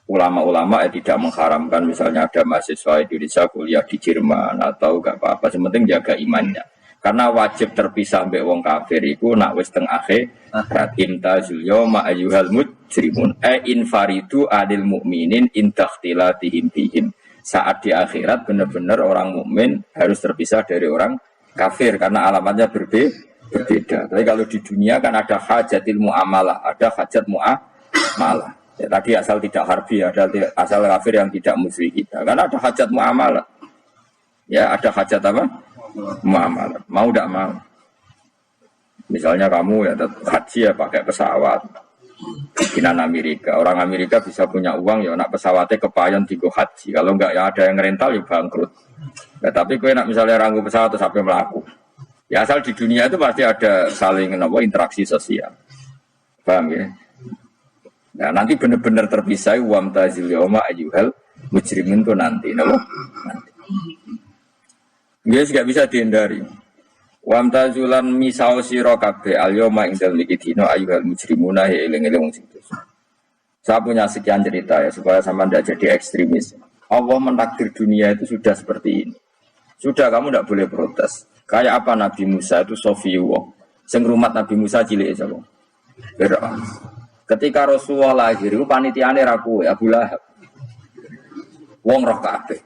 S2: ulama-ulama tidak mengharamkan misalnya ada mahasiswa Indonesia kuliah di Jerman atau enggak apa-apa, sementing jaga imannya. Karena wajib terpisah mbek wong kafir iku nak wis teng akhirat. Imtazul yauma ayyuhal mujrimun infaridu adil mukminin intakhtilatihim bihim. Saat di akhirat benar-benar orang mukmin harus terpisah dari orang kafir karena alamatnya berbeda. Tapi kalau di dunia kan ada hajatil muamalah, ada hajat muamalah. Ya, tadi asal tidak harbi, ada asal kafir yang tidak musuh kita. Karena ada hajat muamalah. Ya, ada hajat apa? Muamalah. Mau tidak mau. Misalnya kamu ya haji ya pakai pesawat. Bikinan Amerika, orang Amerika bisa punya uang ya nak pesawatnya kepayon digo haji. Kalau enggak ya ada yang rental ya bangkrut. Ya, tapi kue nak misalnya ranggu pesawat terus sampai melaku. Ya asal di dunia itu pasti ada saling interaksi sosial. Paham ya? Nah nanti benar-benar terpisah wam tazil yauma ayyuhal mujrimin itu nanti, nanti. Guys nggak bisa dihindari. Wam tazulan misau sira kabeh al-yauma ing dalem iki dina ayyuhal mujrimuna eling-eling wong sing dosa. Saya punya sekian cerita ya supaya sama tidak jadi ekstremis. Allah mentakdir dunia itu sudah seperti ini. Sudah kamu tidak boleh protes. Kayak apa Nabi Musa itu Sofiyullah. Sing rumat Nabi Musa cilik sapa? Fir'aun. Ketika Rasulullah lahir itu panitiane ra kowe Abu Lahab. Wong roh kabeh.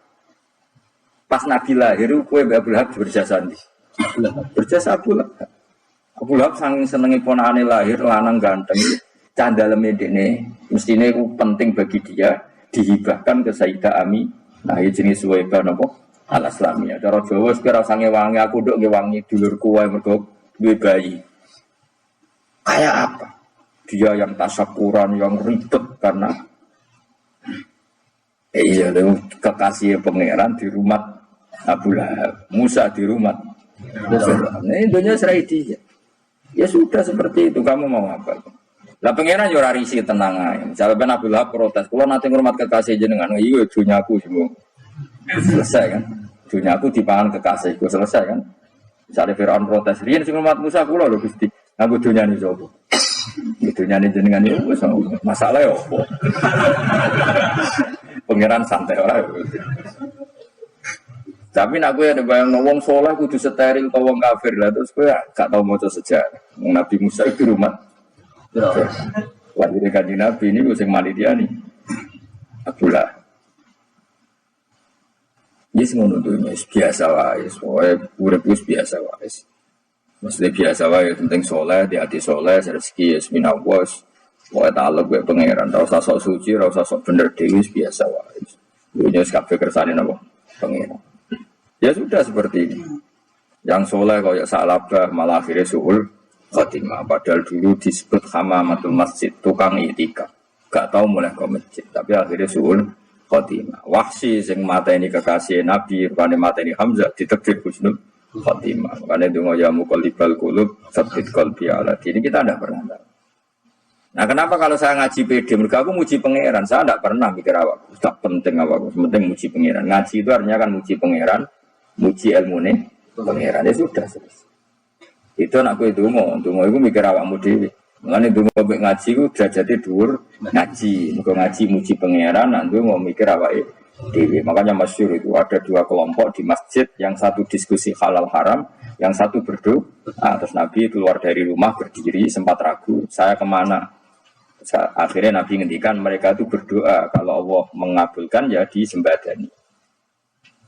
S2: Pas Nabi lahir kowe Abu Lahab berjasa ndi? Berjasa Abu Lahab. Abu Lahab saking senengi ponakane lahir lanang ganteng, candaleme dekne, mestine iku penting bagi dia dihibahkan ke Sayyidah Ami. Nah, iki jenis Suwaibah napa? Al-Islamiyah. Cara Jawa wis kira sange wangi aku nduk nge wangi dulurku wae mergo duwe bayi. Kayak apa? Dia yang tasyakuran, yang ribet karena iya, kekasih pangeran di rumah Abu Lahab, Musa di rumah. Ini dunia serai dia. Ya sudah seperti itu, kamu mau apa? Lah pangeran yo ora risi tenang ae. Misalnya Abu Lahab protes, "Kulo nate ngurmat kekasih jenengan." Iya dunyaku semua. Selesai kan? Dunyaku dipangan kekasihku, selesai kan? Misalnya Firaun protes, "Riyen sing ngurmat Musa kula lho Gusti." Aku dunyane sapa? Dunyane jenengan yo wis masalah yo apa? Pangeran santai ora. Tapi nak gue ada bayang wong soleh kudu steril atau wong kafir lah terus gue gak tau maca sejarah. Nabi Musa itu rumah. Lahir kanjeng Nabi ini gue sing malidia nih. Abdullah. Yes ngono tuh biasa wae, soalnya urip wis biasa wae. Maksudnya biasa wae penting soleh, di hati soleh, rezeki minawas. Wae talek gue pangeran, ora usah sok suci, ora usah sok bener dhewe biasa wae. Dunya wis kabeh kersane napa? Pangeran. Ya sudah seperti ini. Yang soleh kayak salabah malah akhirnya suhul khotimah. Padahal dulu disebut hamamatul masjid, tukang itikaf. Gak tahu mulai ke masjid, tapi akhirnya suhul khotimah. Wahsi sing mata ini kekasih Nabi, bukan mata ini Hamzah, ditekdir husnul khotimah. Makanya itu ya muqallibal qulub, tsabbit qalbi ala dini. Kita tidak pernah tahu. Nah kenapa kalau saya ngaji PD, mereka aku muji pangeran, saya tidak pernah mikir awak, tak penting awak, penting muji pangeran. Ngaji itu artinya kan muji pangeran, muji ilmu nih, pangeran ya sudah selesai. Itu anakku itu mau itu mikir awakmu dewi. Mengenai itu mau ngaji itu derajatnya dhuwur ngaji, ngaji muji pangeran, nanti mau mikir awak dewi. Makanya masyhur itu ada dua kelompok di masjid, yang satu diskusi halal haram, yang satu berdoa. Nah, terus Nabi keluar dari rumah berdiri sempat ragu, saya kemana? Akhirnya Nabi ngendikan mereka itu berdoa kalau Allah mengabulkan ya disembadani.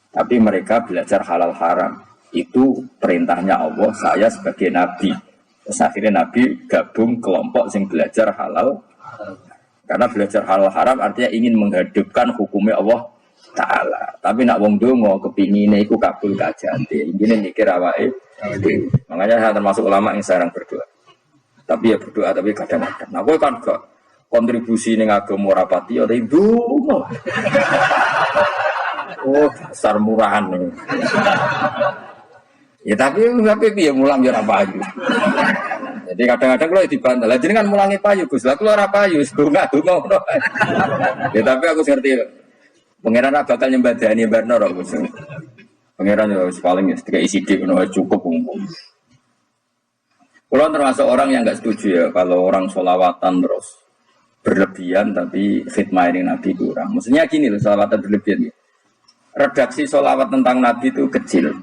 S2: Tapi mereka belajar halal haram. Itu perintahnya Allah, saya sebagai Nabi. Terus akhirnya Nabi gabung kelompok yang belajar halal. Karena belajar halal haram artinya ingin menghadapkan hukumnya Allah Ta'ala. Tapi nak wong dongo kepinginnya itu kabul kajante. Ingin mikir awake. Makanya saya termasuk ulama yang jarang berdoa. Tapi ya berdoa, tapi kadang-kadang. Nah, gue kan gak kontribusi ning agama rapati ada itu. Oh, dasar murahan nih. Ya tapi piye mulang ya ora payu. Jadi kadang-kadang kalau dibantah, lah jenengan mulangi payu Gus. Lah kula ora payu, donga-donga. Ya tapi aku ngerti. Pangeran ora bakal nyembadani barno kok Gus. Pangeran ya paling isi dik cukup umum. Kalau termasuk orang yang nggak setuju ya kalau orang sholawatan terus berlebihan tapi khidmah ini Nabi kurang. Maksudnya gini loh, sholawatan berlebihan ya. Redaksi sholawat tentang Nabi itu kecil,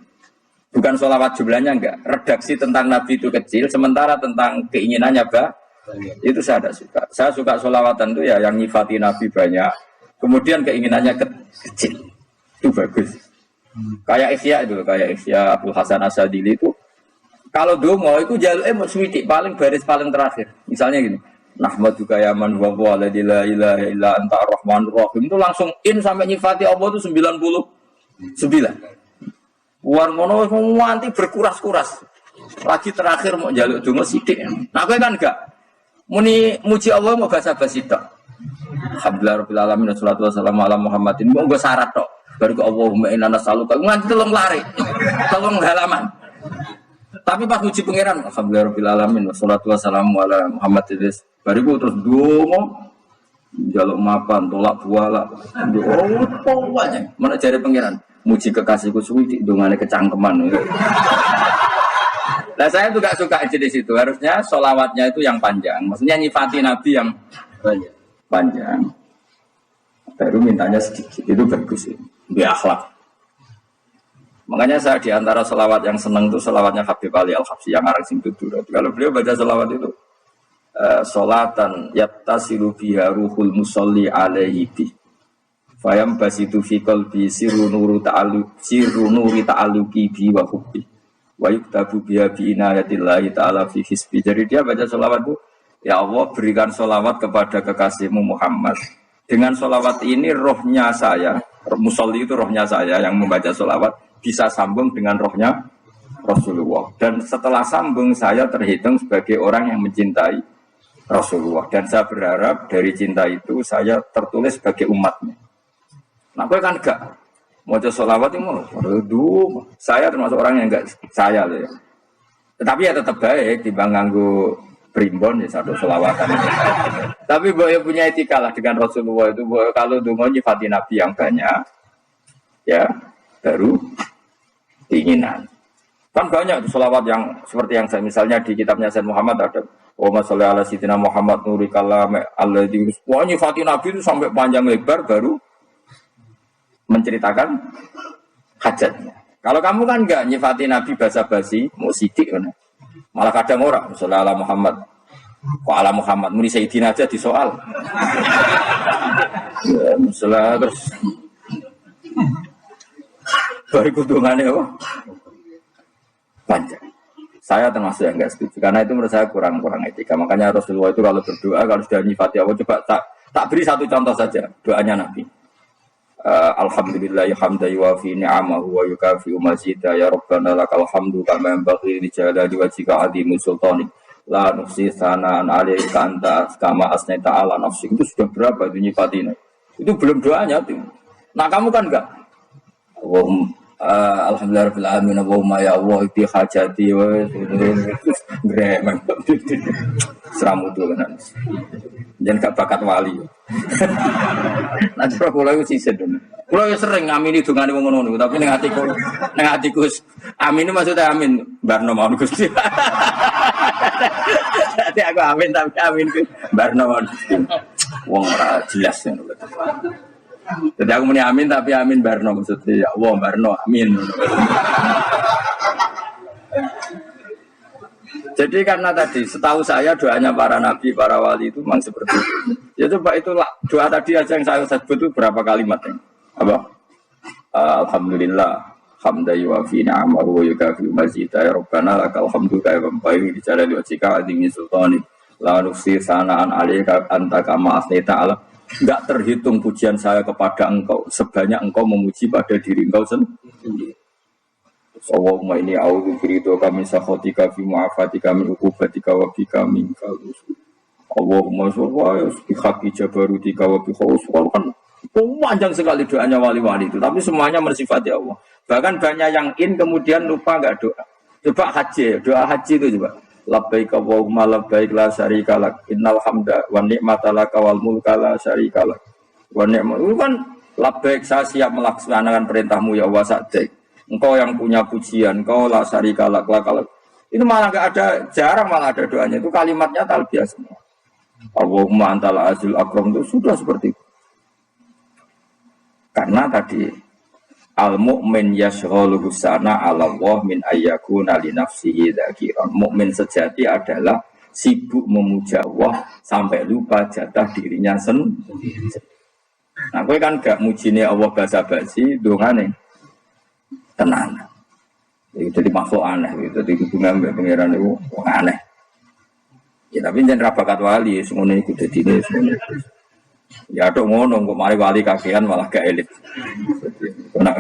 S2: bukan sholawat jumlahnya enggak. Redaksi tentang Nabi itu kecil, sementara tentang keinginannya itu saya tidak suka. Saya suka sholawatan itu ya yang nyifati Nabi banyak, kemudian keinginannya kecil, itu bagus. Kayak Ihya Abdul Hasan Asadili itu. Kalau dongo itu jaluknya swidik paling baris paling terakhir. Misalnya gini, nahmaduka ya man wa huwa la ilaha illa anta ar-rahmanur rahim itu langsung in sampai nyifati Allah itu 99. War ngono nganti berkuras-kuras. Lagi terakhir mau jaluk dongo sithik. Nah kowe kan enggak. Muni muji Allah mau basa-basi tok. Alhamdulillah rabbil alamin wassalatu wassalamu ala Muhammadin. Mau nggo syarat tok. Baru ke Allahumma inna nas'aluka nganti telung lari. Telung halaman. Tapi pas uji pangeran, alhamdulillah rabbil alamin wassalatu wassalamu ala Muhammadin. Bariku terus dongo jaluk mapan, tolak buala. Oh, aja. Mana jare pangeran? Muji kekasihku suwi dongane kecangkeman. Nah, saya juga suka jenis itu. Harusnya sholawatnya itu yang panjang. Maksudnya nyifati Nabi yang panjang. Baru mintanya sedikit. Itu bagus sih. Bi akhlak. Makanya saya diantara selawat yang senang itu selawatnya Habib Ali Al-Habsyi yang arang sing tutur. Kalau beliau baca selawat itu sholatan yattasilu biha ruhul musolli alaihi bi fayam basitu fi qalbi sirru nuri ta'alluqi bi wa hubbi wa yuktabu biha bi inayatillahi ta'ala fi hisbi. Jadi dia baca selawat itu, ya Allah berikan selawat kepada kekasihmu Muhammad. Dengan selawat ini rohnya saya, musolli itu rohnya saya yang membaca selawat bisa sambung dengan rohnya Rasulullah. Dan setelah sambung saya terhitung sebagai orang yang mencintai Rasulullah. Dan saya berharap dari cinta itu saya tertulis sebagai umatnya. Nah, gue kan enggak mau sholawat itu mau. Aduh, saya termasuk orang yang enggak saya loh ya. Tetapi ya tetap baik dibanding nganggo primbon ya satu sholawatan. Tapi boleh punya etika lah dengan Rasulullah itu. Kalau dungo nyifati Nabi yang banyak, ya baru keinginan. Kan banyak sholawat yang seperti yang saya misalnya di kitabnya Sayyid Muhammad ada Allahumma sholli ala sayyidina Muhammad nuri kalam alladzi wa nyifati Nabi itu sampai panjang lebar baru menceritakan hajatnya. Kalau kamu kan enggak nyifati Nabi basa-basi mau sidik kan. Malah kadang orang sholli ala Muhammad kok ala Muhammad muni sayyidina aja di soal. Ya, masalah terus baru kudungannya apa? Panjang. Saya termasuk yang enggak setuju karena itu menurut saya kurang etika. Makanya Rasulullah itu kalau berdoa kalau sudah nyifati Allah coba tak beri satu contoh saja doanya Nabi. Alhamdulillahi hamdan yuwafi ni'amahu wa yukafi mazidah ya rabbana lakal hamdu kama yanbaghi li jalali wajhika azimi sultanik la nuhsi sanaan alaika anta kama asnaita ala nafsik. Itu sudah berapa itu nyifatinya? Itu belum doanya tuh. Nah kamu kan enggak alhamdulillah rabbil alamin Allahumma ya Allah iki hajati wa gremeng seramu tuh kan jangan gak bakat wali nanti kula iku sisih kula sering ngamini dongane wong ngono tapi ning atiku amin maksudnya amin barno mawon Gusti dadi aku amin tapi amin ku barno mawon wong ora jelas ngono. Jadi aku muni amin tapi amin barno maksudnya ya Allah barno amin. Jadi karena tadi setahu saya doanya para nabi, para wali itu memang seperti itu. Ya coba itulah doa tadi aja yang saya sebut itu berapa kalimat ya? Apa? Alhamdulillah hamdan yuwafi ni'amahu wa yukafi mazidah ya rabbana lakal hamdu kama yanbaghi li jalali wajhika azimi sultanik la nuhsi sanaan alaika anta kama asnaita ala. Enggak terhitung pujian saya kepada engkau sebanyak engkau memuji pada diri engkau sendiri. Allahumma inni a'udzu biridhoka min sakhatika fi mu'afatika min uqubatika wa bika minkal usul. Allahumma sholli bi haqqi jabarutika wa bi khawfika kan panjang sekali doanya wali-wali itu tapi semuanya bersifat ya Allah. Bahkan banyak yang kemudian lupa enggak doa. Coba haji, doa haji itu coba. Labbaik Allahumma labbaik la syarika lak innal hamda wa ni'mata laka wal mulka la syarika lak wa ni'mat itu kan labbaik saya siap melaksanakan perintahmu ya Allah sa'daik engkau yang punya pujian engkau la syarika lak itu malah enggak ada jarang malah ada doanya itu kalimatnya talbiyah semua Allahumma antal azil akram itu sudah seperti itu karena tadi al-mu'min yashghaluhu sana 'ala Allah min ayyakuna li nafsihi dzakiran. Mukmin sejati adalah sibuk memuja Allah sampai lupa jatah dirinya sendiri. Nah, kowe kan gak mujine Allah basa-basi, dongane tenan. Jadi makhluk aneh gitu. Jadi hubungan mbek pangeran itu aneh. Ya tapi jangan rabakat wali, semuanya ikut dadine. Ya dok ngono kok mari wali kakean malah gak elit. Nah,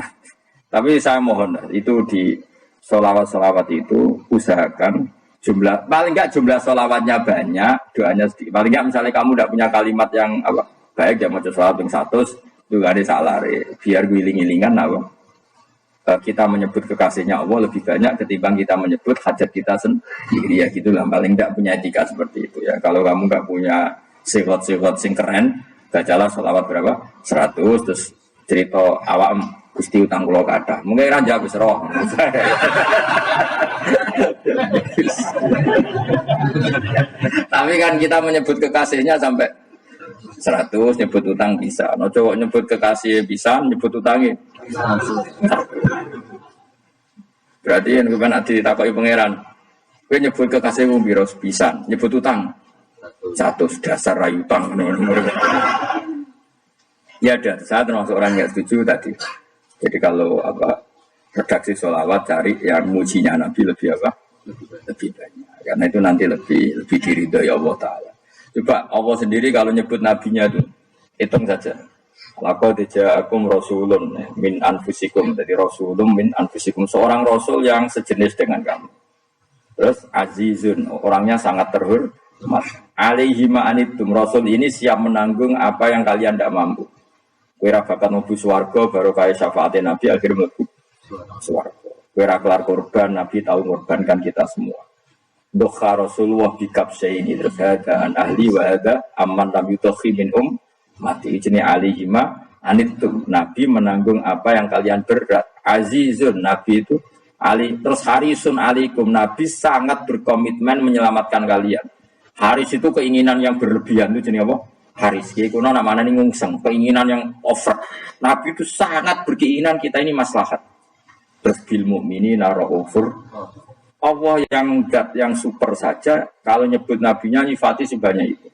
S2: tapi saya mohon itu di sholawat itu usahakan jumlah paling enggak jumlah sholawatnya banyak doanya sedikit. Paling enggak misalnya kamu tidak punya kalimat yang apa baik ya mau sholawat yang 100 juga ada salah biar giling-gilingan apa kita menyebut kekasihnya Allah lebih banyak ketimbang kita menyebut hajat kita sendiri ya gitulah paling enggak punya etika seperti itu ya. Kalau kamu enggak punya sigot-sigot sing keren bacalah sholawat berapa 100 terus cerita awak Gusti utang kula kathah. Mungkin ra jawab wis roh. Tapi kan kita menyebut kekasihnya sampai 100 nyebut utang bisa. No cowok nyebut kekasih bisa, nyebut utangnya. Berarti yang kemudian ditakoki pangeran. Kowe nyebut kekasihmu piro bisa, nyebut utang 100 dasar ra utang. Ya ada, saya termasuk orang yang setuju tadi. Jadi kalau redaksi sholawat cari yang mujinya Nabi lebih lebih banyak. Karena itu nanti lebih diridhoi Allah Taala. Coba Allah sendiri kalau nyebut nabinya itu hitung saja. Laqad ja'akum rasulun min anfusikum. Jadi rasulun min anfusikum, seorang rasul yang sejenis dengan kamu. Terus azizun, orangnya sangat terhormat. Alaihi ma'anitum, rasul ini siap menanggung apa yang kalian tidak mampu. Kowe ra bakat mlebu swarga baru kaya syafaate Nabi akhir mlebu swarga. Kowe ra kelar korban, Nabi tahu mengorbankan kita semua. Dokha Rasulullah bikab ini terus ada ahli wa ada aman lam yutokhi minhum mati jenis alihima anitum. Nabi menanggung apa yang kalian berat. Azizun, Nabi itu ali terus harisun alikum, Nabi sangat berkomitmen menyelamatkan kalian. Haris itu keinginan yang berlebihan itu jenis apa? Haris kuno namanya ini ngungseng, keinginan yang over. Nabi itu sangat berkeinginan kita ini maslahat. Terus bil mukminina raufur. Allah yang zat yang super saja kalau nyebut nabinya nyifati sebanyak itu.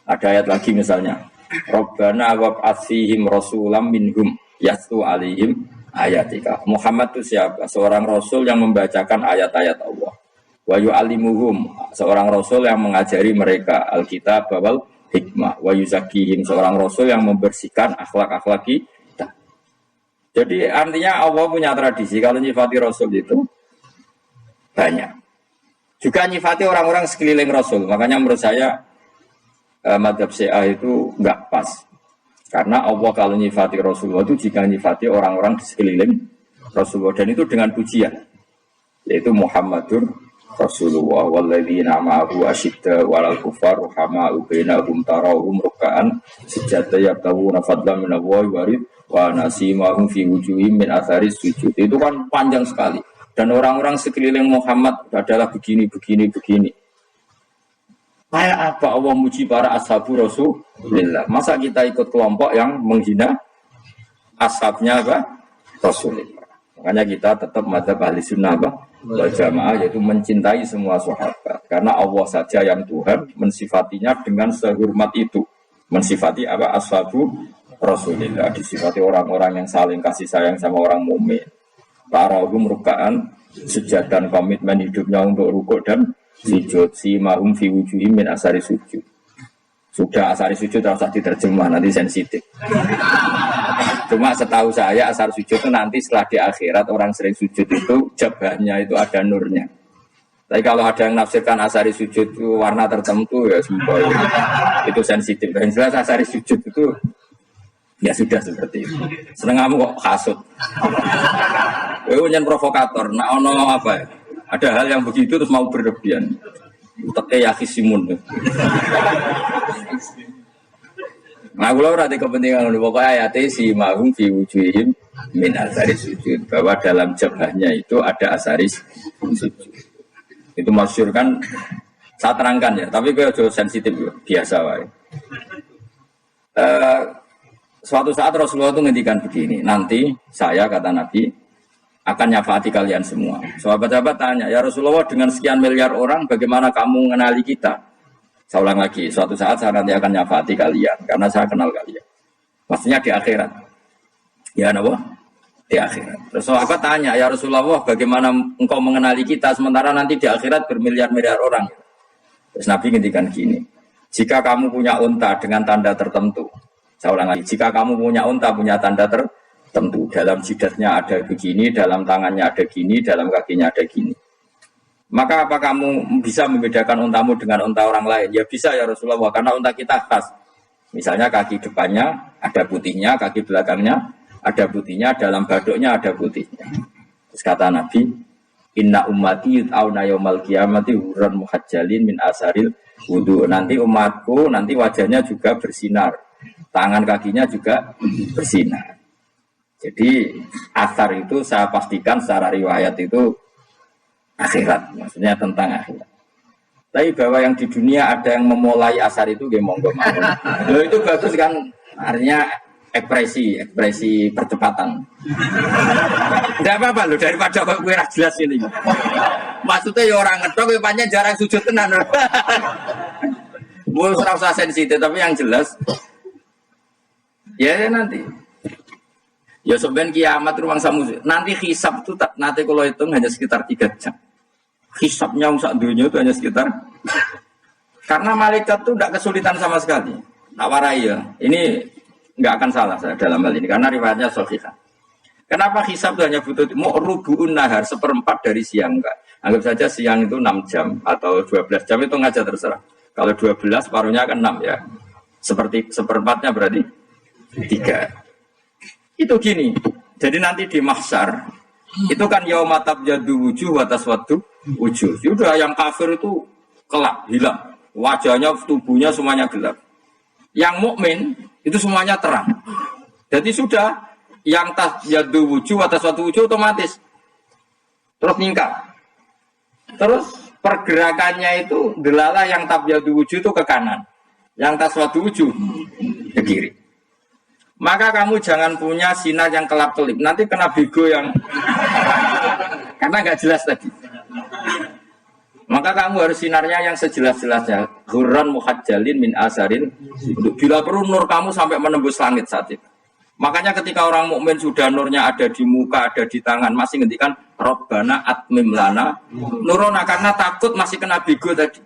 S2: Ada ayat lagi misalnya, Rabbana wab'ats fihim rasulam minhum yatlu alaihim ayatika. Muhammad itu siapa? Seorang rasul yang membacakan ayat-ayat Allah. Wa yu'allimuhum, seorang rasul yang mengajari mereka Alkitab wal hikmah. Wa yuzakkihim, seorang rasul yang membersihkan akhlak-akhlak kita. Jadi artinya Allah punya tradisi kalau nyifati rasul itu banyak. Juga nyifati orang-orang sekeliling Rasul. Makanya menurut saya madhab Syiah itu enggak pas. Karena Allah kalau nyifati Rasulullah itu jika nyifati orang-orang di sekeliling Rasulullah. Dan itu dengan pujian. Yaitu Muhammadur Rasulullah. Walladzina ma'ahu asyidda walal kufar ruhama'u bainahum tarahum ruka'an sujada yabtawuna fadlan minallahi warid wa nasimahum fi wujuhim min atharis sujud. Itu kan panjang sekali. Dan orang-orang sekeliling Muhammad adalah begini. Kayak apa Allah muji para ashabu Rasulullah? Masa kita ikut kelompok yang menghina ashabnya apa? Rasulullah. Makanya kita tetap madzhab ahli sunnah wal jamaah, yaitu mencintai semua sahabat. Karena Allah saja yang Tuhan mensifatinya dengan sehormat itu. Mensifati apa? Ashabu Rasulullah. Disifati orang-orang yang saling kasih sayang sama orang mukmin. Tarahum rukaan, sujud dan komitmen hidupnya untuk rukuk dan sujud. Si mahum fi wujuhim min asari sujud. Sudah asari sujud harus diterjemah, nanti sensitif. Cuma setahu saya asar sujud itu nanti setelah di akhirat orang sering sujud itu jabahnya itu ada nurnya. Tapi kalau ada yang nafsirkan asari sujud itu warna tertentu ya semua itu sensitif. Dan jelas asari sujud itu ya sudah seperti itu. Seneng kamu kok kasut. Kowe nyen provokator. Nah ono apa ya? Ada hal yang begitu terus mau berlebihan. Teke yakisimun. Nah, kula ora kepentingan pokoknya ayat si mahum fi wujuhim min asaris sujud, bahwa dalam jabahnya itu ada asaris sujud. Itu masyhur kan, saya terangkan ya, tapi kalau jauh sensitif biasa wae. Suatu saat Rasulullah itu ngendikan begini, nanti saya kata Nabi akan nyafaati kalian semua. Sahabat-sahabat tanya, ya Rasulullah dengan sekian miliar orang bagaimana kamu mengenali kita? Saya ulang lagi, suatu saat saya nanti akan nyafaati kalian karena saya kenal kalian. Maksudnya di akhirat. Ya napa? Di akhirat. Terus sahabat tanya, ya Rasulullah bagaimana engkau mengenali kita sementara nanti di akhirat bermiliar-miliar orang? Terus Nabi ngendikan gini, jika kamu punya unta dengan tanda tertentu, saya ulang lagi, jika kamu punya unta punya tanda tertentu, dalam jidatnya ada begini, dalam tangannya ada gini, dalam kakinya ada gini. Maka apa kamu bisa membedakan untamu dengan unta orang lain? Ya bisa ya Rasulullah, karena unta kita khas. Misalnya kaki depannya ada putihnya, kaki belakangnya ada putihnya, dalam baduknya ada putihnya. Terus kata Nabi, inna ummati yud'auna yaumal qiyamati hurran muhajjalin min asaril wudu. Nanti umatku nanti wajahnya juga bersinar, tangan kakinya juga bersinar. Jadi asar itu saya pastikan secara riwayat itu akhirat, maksudnya tentang akhirat. Tapi bahwa yang di dunia ada yang memulai asar itu gak monggo mawon. Loh itu bagus kan, artinya ekspresi percepatan. Tidak apa-apa loh, daripada kok gue jelas ini. Maksudnya ya orang ngedok, ya panjang jarang sujud tenan. Gue serasa sensitif, tapi yang jelas ya nanti. Ya sebenarnya kiamat ruang samu. Nanti hisab itu nanti kalau hitung hanya sekitar 3 jam. Hisabnya sak dunia itu hanya sekitar. Karena malaikat itu tidak kesulitan sama sekali. Tak warai ya. Ini nggak akan salah saya dalam hal ini karena riwayatnya sahih. Kenapa hisab itu hanya butuh rubu'un nahar, seperempat dari siang enggak? Anggap saja siang itu 6 jam atau 12 jam itu ngaja terserah. Kalau 12 paruhnya kan 6 ya. Seperti seperempatnya berarti 3. Itu gini. Jadi nanti di mahsyar itu kan yauma tabyaddu wujuh wa taswaddu wujuh. Sudah yang kafir itu kelap, hilang. Wajahnya, tubuhnya semuanya gelap. Yang mukmin itu semuanya terang. Jadi sudah yang tabyaddu wujuh wa taswaddu wujuh otomatis terus nyingkap. Terus pergerakannya itu delalah yang tabyaddu wujuh itu ke kanan. Yang taswaddu wujuh ke kiri. Maka kamu jangan punya sinar yang kelap-kelip. Nanti kena bego yang karena nggak jelas tadi. Maka kamu harus sinarnya yang sejelas-jelasnya. Hurran muhajjalin min asarin. Bila perlu nur kamu sampai menembus langit saat itu. Makanya ketika orang mukmin sudah nurnya ada di muka, ada di tangan, masih ngendikan Rabbana atmim lana nurona karena takut masih kena bego tadi.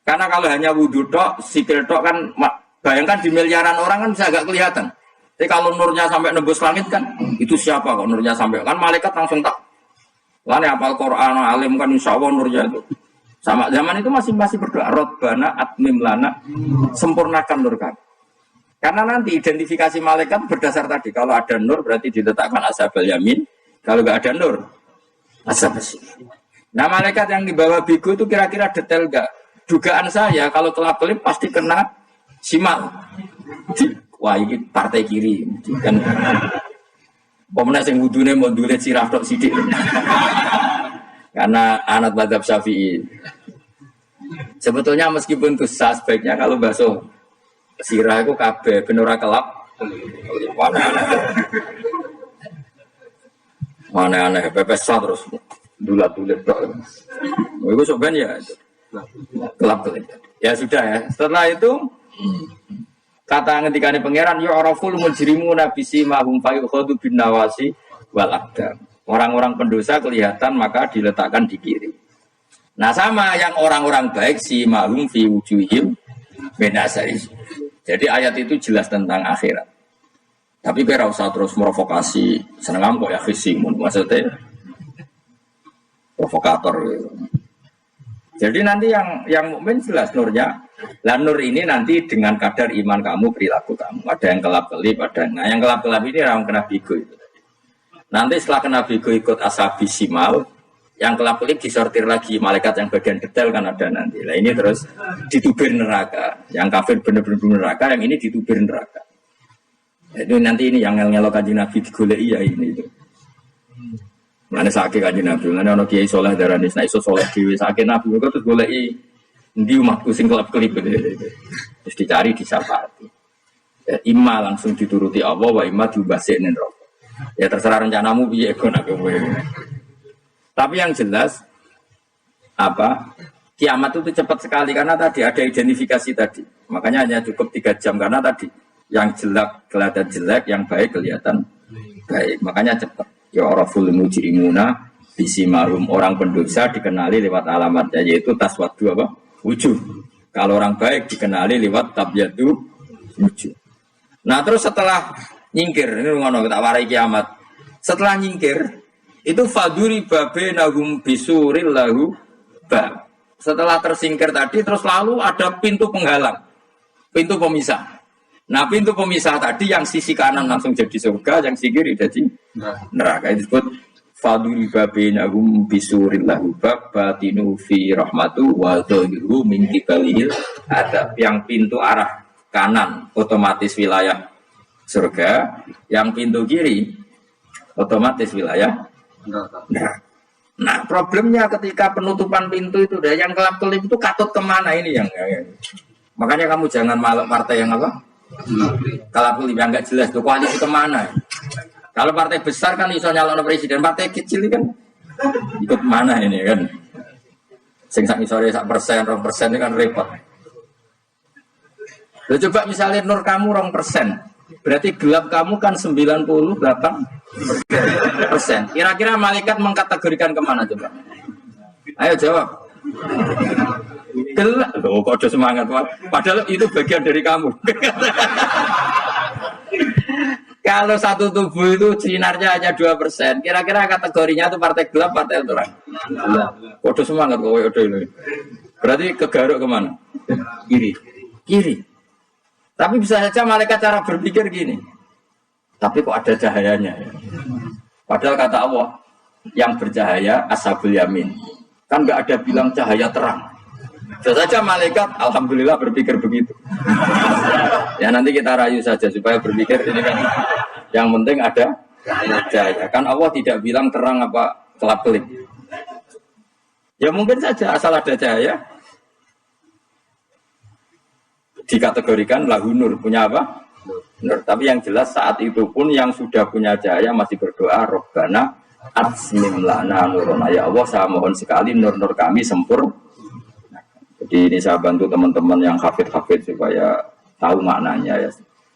S2: Karena kalau hanya wudhu tok, sikil tok kan bayangkan di miliaran orang kan bisa agak kelihatan. Tapi kalau nurnya sampai nembus langit kan, itu siapa kok nurnya sampai kan malaikat langsung tak. Lane apal Quran alim kan insya Allah nurnya itu. Sama zaman itu masih berdoa Rabbana atmim lana sempurnakan nur kami. Karena nanti identifikasi malaikat berdasar tadi. Kalau ada nur berarti diletakkan ashabal yamin. Kalau nggak ada nur, ashabal yamin. Nah malaikat yang dibawa bigu itu kira-kira detail nggak? Dugaan saya kalau kelap-kelip pasti kena simal. Wah ini partai kiri. Kan pemenang yang wudhunya mau dulet sirah tok sidik. Karena anak mazhab Syafi'i. Sebetulnya meskipun itu sah sebaiknya kalau basuh sirah itu kabeh ben ora kelap. Mana aneh pepes terus dulat-dulat tok. Iku soben ya kelap-kelip. Ya sudah ya. Setelah itu kata ngendikane pangeran ya araful mujrimuna bisimahum fayukhadu bin nawasi wal aqdam. Orang-orang pendosa kelihatan maka diletakkan di kiri. Nah sama yang orang-orang baik si mahum fi wujuhim benasari. Jadi ayat itu jelas tentang akhirat. Tapi kira usah terus merovokasi seneng kok ya khisimun maksudnya provokator gitu. Jadi nanti yang mukmin jelas nurnya. Lah nur ini nanti dengan kadar iman kamu, perilaku kamu. Ada yang kelap-kelip, ada yang kelap-kelip ini orang kena bigo itu. Nanti setelah kena bigo ikut asabi simal, yang kelap-kelip disortir lagi malaikat yang bagian detail kan ada nanti. Nah ini terus ditubir neraka. Yang kafir benar-benar neraka, yang ini ditubir neraka. Itu nanti ini yang ngelok kanjeng Nabi digoleki ya ini itu. Mana sakit kanjeng Nabi, mana ono kiai soleh darani nek iso soleh dhewe sakit Nabi kok terus goleki ndi umatku sing kelap-kelip terus dicari disapati. Ya, imma langsung dituruti Allah wa imma diubasin neraka. Ya terserah rencanamu piye kok nek kowe. Tapi yang jelas apa? Kiamat itu cepat sekali karena tadi ada identifikasi tadi. Makanya hanya cukup 3 jam karena tadi yang jelek kelihatan jelek, yang baik kelihatan baik. Makanya cepat. Ya araful mujrimuna bisimarum, orang pendosa dikenali lewat alamatnya yaitu taswaddu apa? Wujuh. Kalau orang baik dikenali lewat tabyaddu wujuh. Nah, terus setelah nyingkir, ini ngono tak warai kiamat. Setelah nyingkir itu faduri babenahum bisuril lahu bab. Setelah tersingkir tadi terus lalu ada pintu penghalang. Pintu pemisah. Nah pintu pemisah tadi yang sisi kanan langsung jadi surga, yang sisi kiri jadi neraka. Itu disebut faduri babenahum bisuril lahu bab batinu fi rahmatu wa dhahiru min qibalil adab. Yang pintu arah kanan otomatis wilayah surga, yang pintu kiri otomatis wilayah neraka. Nah problemnya ketika penutupan pintu itu dah yang kelap-kelip itu katut kemana ini yang makanya kamu jangan maluk partai yang apa kelap-kelip yang nggak jelas tuh koalisi kemana. Kalau partai besar kan iso nyalon presiden, partai kecil ini kan ikut mana ini kan sing sak misore sak persen 2% ini kan repot. Loh, coba misalnya nur kamu 2%, berarti gelap kamu kan 98%. Kira-kira malaikat mengkategorikan kemana coba? Ayo jawab. Gelap. Loh, kok ada semangat, Pak. Padahal itu bagian dari kamu. Kalau satu tubuh itu sinarnya hanya 2%, kira-kira kategorinya itu partai gelap, partai terang. Kode semangat kok ini. Berarti kegaruk kemana? Kiri. Tapi bisa saja malaikat cara berpikir gini. Tapi kok ada cahayanya? Padahal kata Allah, yang bercahaya ashabul yamin. Kan nggak ada bilang cahaya terang. Bisa saja malaikat, alhamdulillah berpikir begitu. Ya nanti kita rayu saja supaya berpikir ini kan yang penting ada cahaya. Kan Allah tidak bilang terang apa kelap-kelip. Ya mungkin saja asal ada cahaya dikategorikan lahu nur, punya apa? Nur. Tapi yang jelas saat itu pun yang sudah punya cahaya masih berdoa Rabbana atsmim lana nurana. Ya Allah, saya mohon sekali nur-nur kami sempurna. Jadi ini saya bantu teman-teman yang hafid supaya tahu maknanya ya.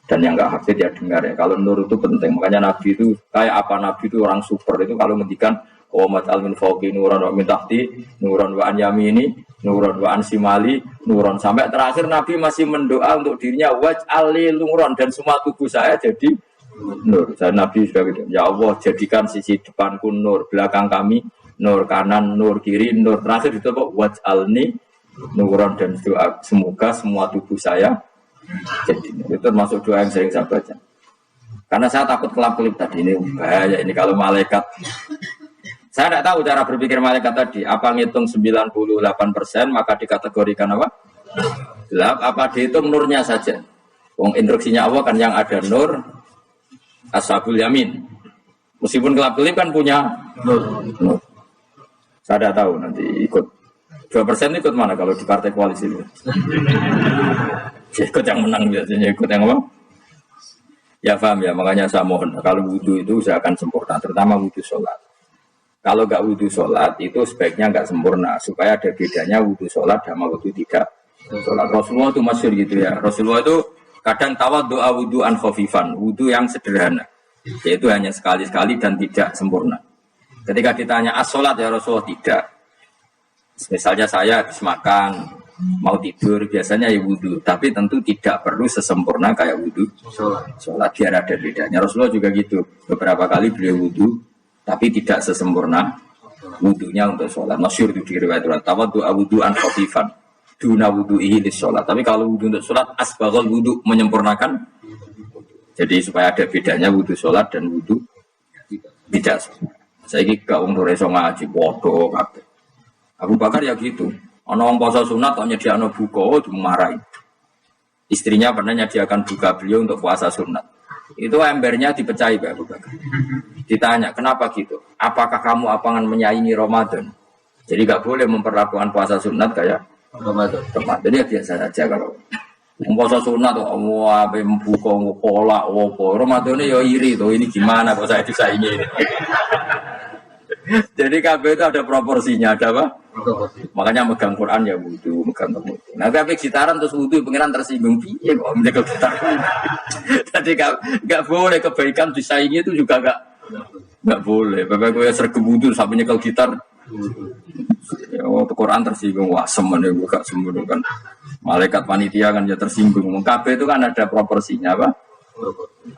S2: Dan yang nggak hafid ya dengar ya. Kalau nur itu penting. Makanya Nabi itu kayak apa? Nabi itu orang super itu kalau ngendikan wa mat'al min fawqi nuran wa min tahti nuran wa an yamini nuran wa an simali nuran, sampai terakhir Nabi masih mendoa untuk dirinya waj'al li nuran, dan semua tubuh saya jadi nur. Dan Nabi sudah gitu. Ya Allah, jadikan sisi depanku nur, belakang kami nur, kanan nur, kiri nur. Terakhir itu kok waj'alni nuran, dan doa semoga semua tubuh saya jadi nur. Itu termasuk doa yang sering saya baca. Karena saya takut kelap-kelip tadi, ini bahaya ini kalau malaikat. Saya tidak tahu cara berpikir malaikat tadi. Apa ngitung 98% maka dikategorikan apa? Gelap. Apa dihitung nurnya saja? Wong instruksinya Allah kan yang ada nur ashabul yamin. Meskipun kelap-kelip kan punya nur. Saya tidak tahu nanti ikut 2% ikut mana kalau di partai koalisi itu? Ikut yang menang biasanya, ikut yang apa? Ya paham ya, makanya saya mohon kalau wudhu itu usahakan sempurna, terutama wudhu sholat. Kalau nggak wudhu sholat itu sebaiknya nggak sempurna, supaya ada bedanya wudhu sholat sama wudhu tidak sholat. Rasulullah itu masyhur gitu ya. Rasulullah itu kadang tawadhu wudhu an khafifan, wudhu yang sederhana, yaitu hanya sekali-sekali dan tidak sempurna. Ketika ditanya as-sholat ya Rasulullah, tidak. Misalnya saya habis makan, mau tidur, biasanya ya wudhu, tapi tentu tidak perlu sesempurna kayak wudhu sholat, biar ada bedanya. Rasulullah juga gitu, beberapa kali beliau wudhu tapi tidak sesempurna wudhunya untuk sholat. Masyhur itu di riwayat tawadhu wudhu an khafifan duna wudhu'ihi lis sholat. Tapi kalau wudhu untuk sholat asbaghal wudhu, menyempurnakan. Jadi supaya ada bedanya wudhu sholat dan wudhu tidak sholat. Saya ini gak untuk reso ngaji bodoh kabeh. Abu Bakar ya gitu. Ono wong poso sunat kok nyediakno buka dimarahi. Istrinya pernah nyediakan buka beliau untuk puasa sunat. Itu embernya dipecahi Pak Abu Bakar. Ditanya, kenapa gitu? Apakah kamu akan menyaingi Ramadan? Jadi gak boleh memperlakukan puasa sunat kayak Ramadan. Jadi ya biasa saja kalau puasa sunat tuh apa membuka pola apa. Ramadan ini ya iri tuh, ini gimana kok saya disaingi ini. Jadi KB itu ada proporsinya, ada apa? Makanya megang Quran ya wudu, megang wudu. Nah tapi gitaran terus wudu, pengiran tersinggung, piye kok menjaga gitar? Jadi nggak boleh kebaikan disaingi itu juga nggak boleh. Bapak gue sergap wudu sampai nyekel gitar. Ya, waktu Quran tersinggung, wah semen ya gak sembunyi kan. Malaikat panitia kan ya tersinggung. KB itu kan ada proporsinya apa?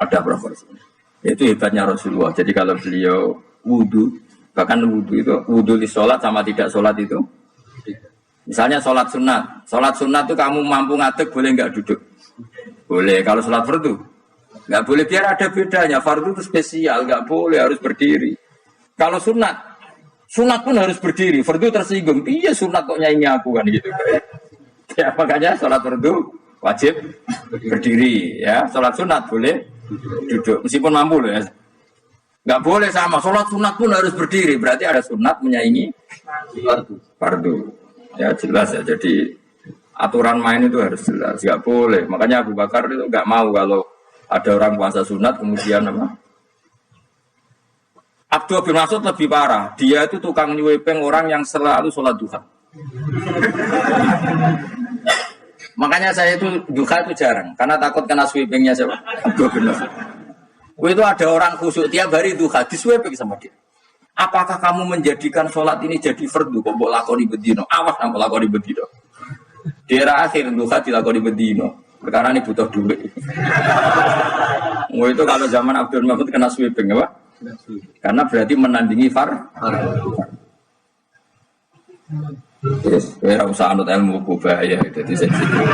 S2: Ada proporsinya. Itu hebatnya Rasulullah. Jadi kalau beliau wudu, bahkan wudhu itu wudhu di sholat sama tidak sholat itu, misalnya sholat sunat itu kamu mampu ngadeg boleh nggak duduk? Boleh. Kalau sholat fardu nggak boleh, biar ada bedanya. Fardu itu spesial, nggak boleh, harus berdiri. Kalau sunat pun harus berdiri. Fardu tersinggung, iya sunat kok nyanyi aku kan gitu. Ya makanya sholat fardu wajib berdiri ya. Sholat sunat boleh duduk meskipun mampu loh ya. Nggak boleh sama, sholat sunat pun harus berdiri. Berarti ada sunat menyaingi fardu. Ya jelas ya, jadi aturan main itu harus jelas. Nggak boleh, makanya Abu Bakar itu nggak mau kalau ada orang puasa sunat kemudian apa? Abdul bin Mas'ud lebih parah. Dia itu tukang nyuwepeng orang yang selalu sholat duha. Makanya saya itu duha itu jarang, karena takut kena sweepingnya siapa? Abdul bin Mas'ud. Itu ada orang khusyuk tiap hari itu hadis webek sama dia. Apakah kamu menjadikan sholat ini jadi fardu? Kok mbok lakoni bedino? Awas nang lakoni bedino. Di era akhir duha dilakoni bedino. Perkara ini butuh duit. Itu kalau zaman Abdul Mahmud kena sweeping apa? Karena berarti menandingi far. Yes, ya usah anut ilmu bahaya itu sensitif.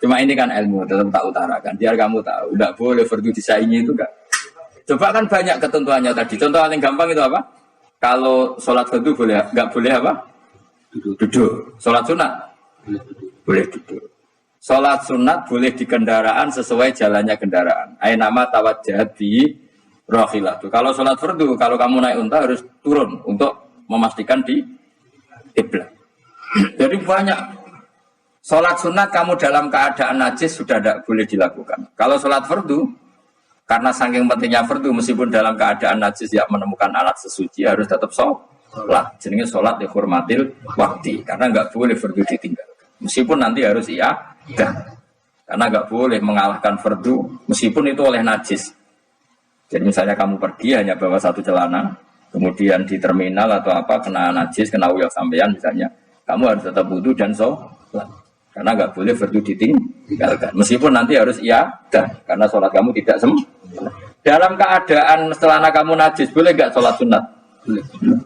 S2: Cuma ini kan ilmu tetap tak utarakan. Biar kamu tahu, tidak boleh fardu disaingi itu enggak. Coba kan banyak ketentuannya tadi. Contoh paling gampang itu apa? Kalau sholat fardu boleh, enggak boleh apa? Duduk. Sholat sunat boleh duduk. Sholat sunat boleh di kendaraan sesuai jalannya kendaraan. Ainama tawajjahat bi rahilatu. Kalau sholat fardu, kalau kamu naik unta harus turun untuk memastikan di kiblat. Jadi banyak sholat sunat kamu dalam keadaan najis sudah tidak boleh dilakukan. Kalau sholat fardu, karena saking pentingnya fardu, meskipun dalam keadaan najis ya menemukan alat sesuci harus tetap sholat. Jenenge sholat dihormatil waktu, karena nggak boleh fardu ditinggalkan. Meskipun nanti harus karena nggak boleh mengalahkan fardu, meskipun itu oleh najis. Jadi misalnya kamu pergi hanya bawa satu celana, kemudian di terminal atau apa kena najis, kena uyah sampean misalnya. Kamu harus tetap wudu dan sholat. Karena nggak boleh fardu ditinggalkan. Meskipun nanti harus karena sholat kamu tidak sempurna. Dalam keadaan celana kamu najis, boleh nggak sholat sunat?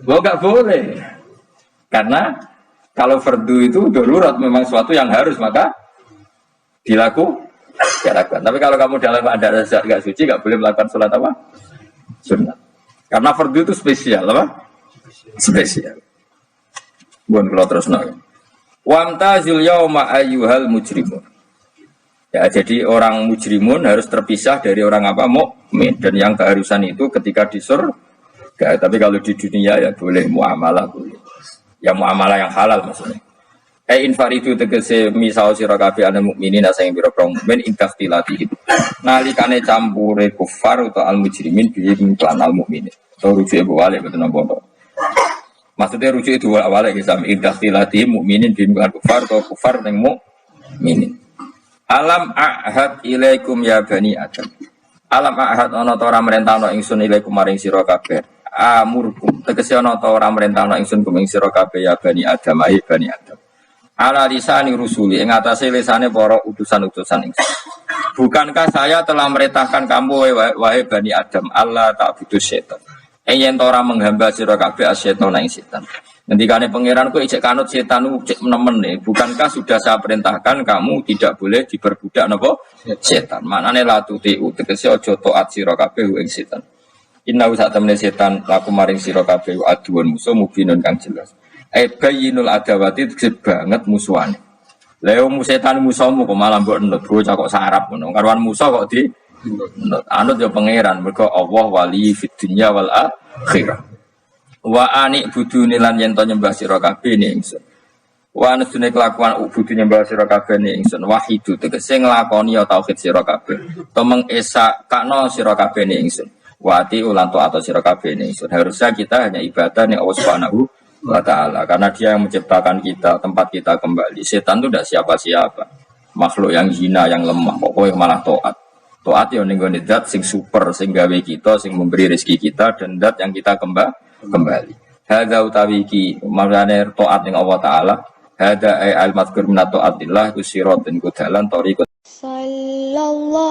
S2: Nggak boleh. Karena kalau fardu itu darurat memang suatu yang harus maka dilakukan. Tapi kalau kamu dalam keadaan nggak suci, nggak boleh melakukan sholat apa? Sunat. Karena fardu itu spesial apa? Spesial. Bukan kalau terus nol. Wamtazil yauma ayyuhal mujrimun. Ya, jadi orang mujrimun harus terpisah dari orang apa mukmin, dan yang keharusan itu ketika di surga. Tapi kalau di dunia ya boleh muamalah boleh. Ya muamalah yang halal maksudnya. Infaridu tegese misal sira kabeh ana mukminin asing biro mukmin intaktilati. Nalikane campure kufar utawa al mujrimin bi iklan al mukminin. To rujuk balik betul napa. Maksudnya rujuk itu awalnya kisah intaktilati mukminin bi kufar atau kufar ning mukminin. Alam ahad ilaikum ya bani adam. Alam ahad ana ta ora merentano ingsun ilaikum maring sira kabeh. Amurkum tegese ana ta ora merentano ingsun kuming sira kabeh ya bani adam ai bani adam. Ala lisani rusuli ing atase lisane para utusan-utusan ingsun. Bukankah saya telah merintahkan kamu wahai bani Adam Allah ta'budu setan. Yen ora menghamba sira kabeh asyaiton ing setan. Ngendikane pangeranku ijek kanut setan cek nemen. Bukankah sudah saya perintahkan kamu tidak boleh diperbudak napa setan. Maknane la tuti tegese aja taat sira kabeh ing setan. Inna sak temene setan laku maring sira kabeh aduun musuh mubinun kang jelas. Bayinul adawati tegese banget musuhane. Lha setan musuhmu kok malah mbok enut bocah kok sarap ngono. Karuan musuh kok di anut ya pangeran mergo Allah wali fid dunya wal akhirah. Wa ani budune lan yen to nyembah sira kabeh ning ingsun. Wa anusune kelakuan ubudu nyembah sira kabeh ning ingsun wahidu tegese nglakoni ya tauhid sira kabeh. To mengesa kakno sira kabeh ning ingsun. Wati ulan to atau sira kabeh ning ingsun. Harusnya kita hanya ibadah ning Allah Subhanahu wa ta'ala, karena dia yang menciptakan kita, tempat kita kembali. Setan itu tidak siapa-siapa, makhluk yang hina, yang lemah, pokoknya malah taat yang nenggone zat sing super, sing gawe kita, sing memberi rezeki kita, dan zat yang kita kembali. Hadza utawi iki marane taat ning Allah taala, hadza al-mazkur min ta'atillah ku siratun ku dalan tariqat. Sallallahu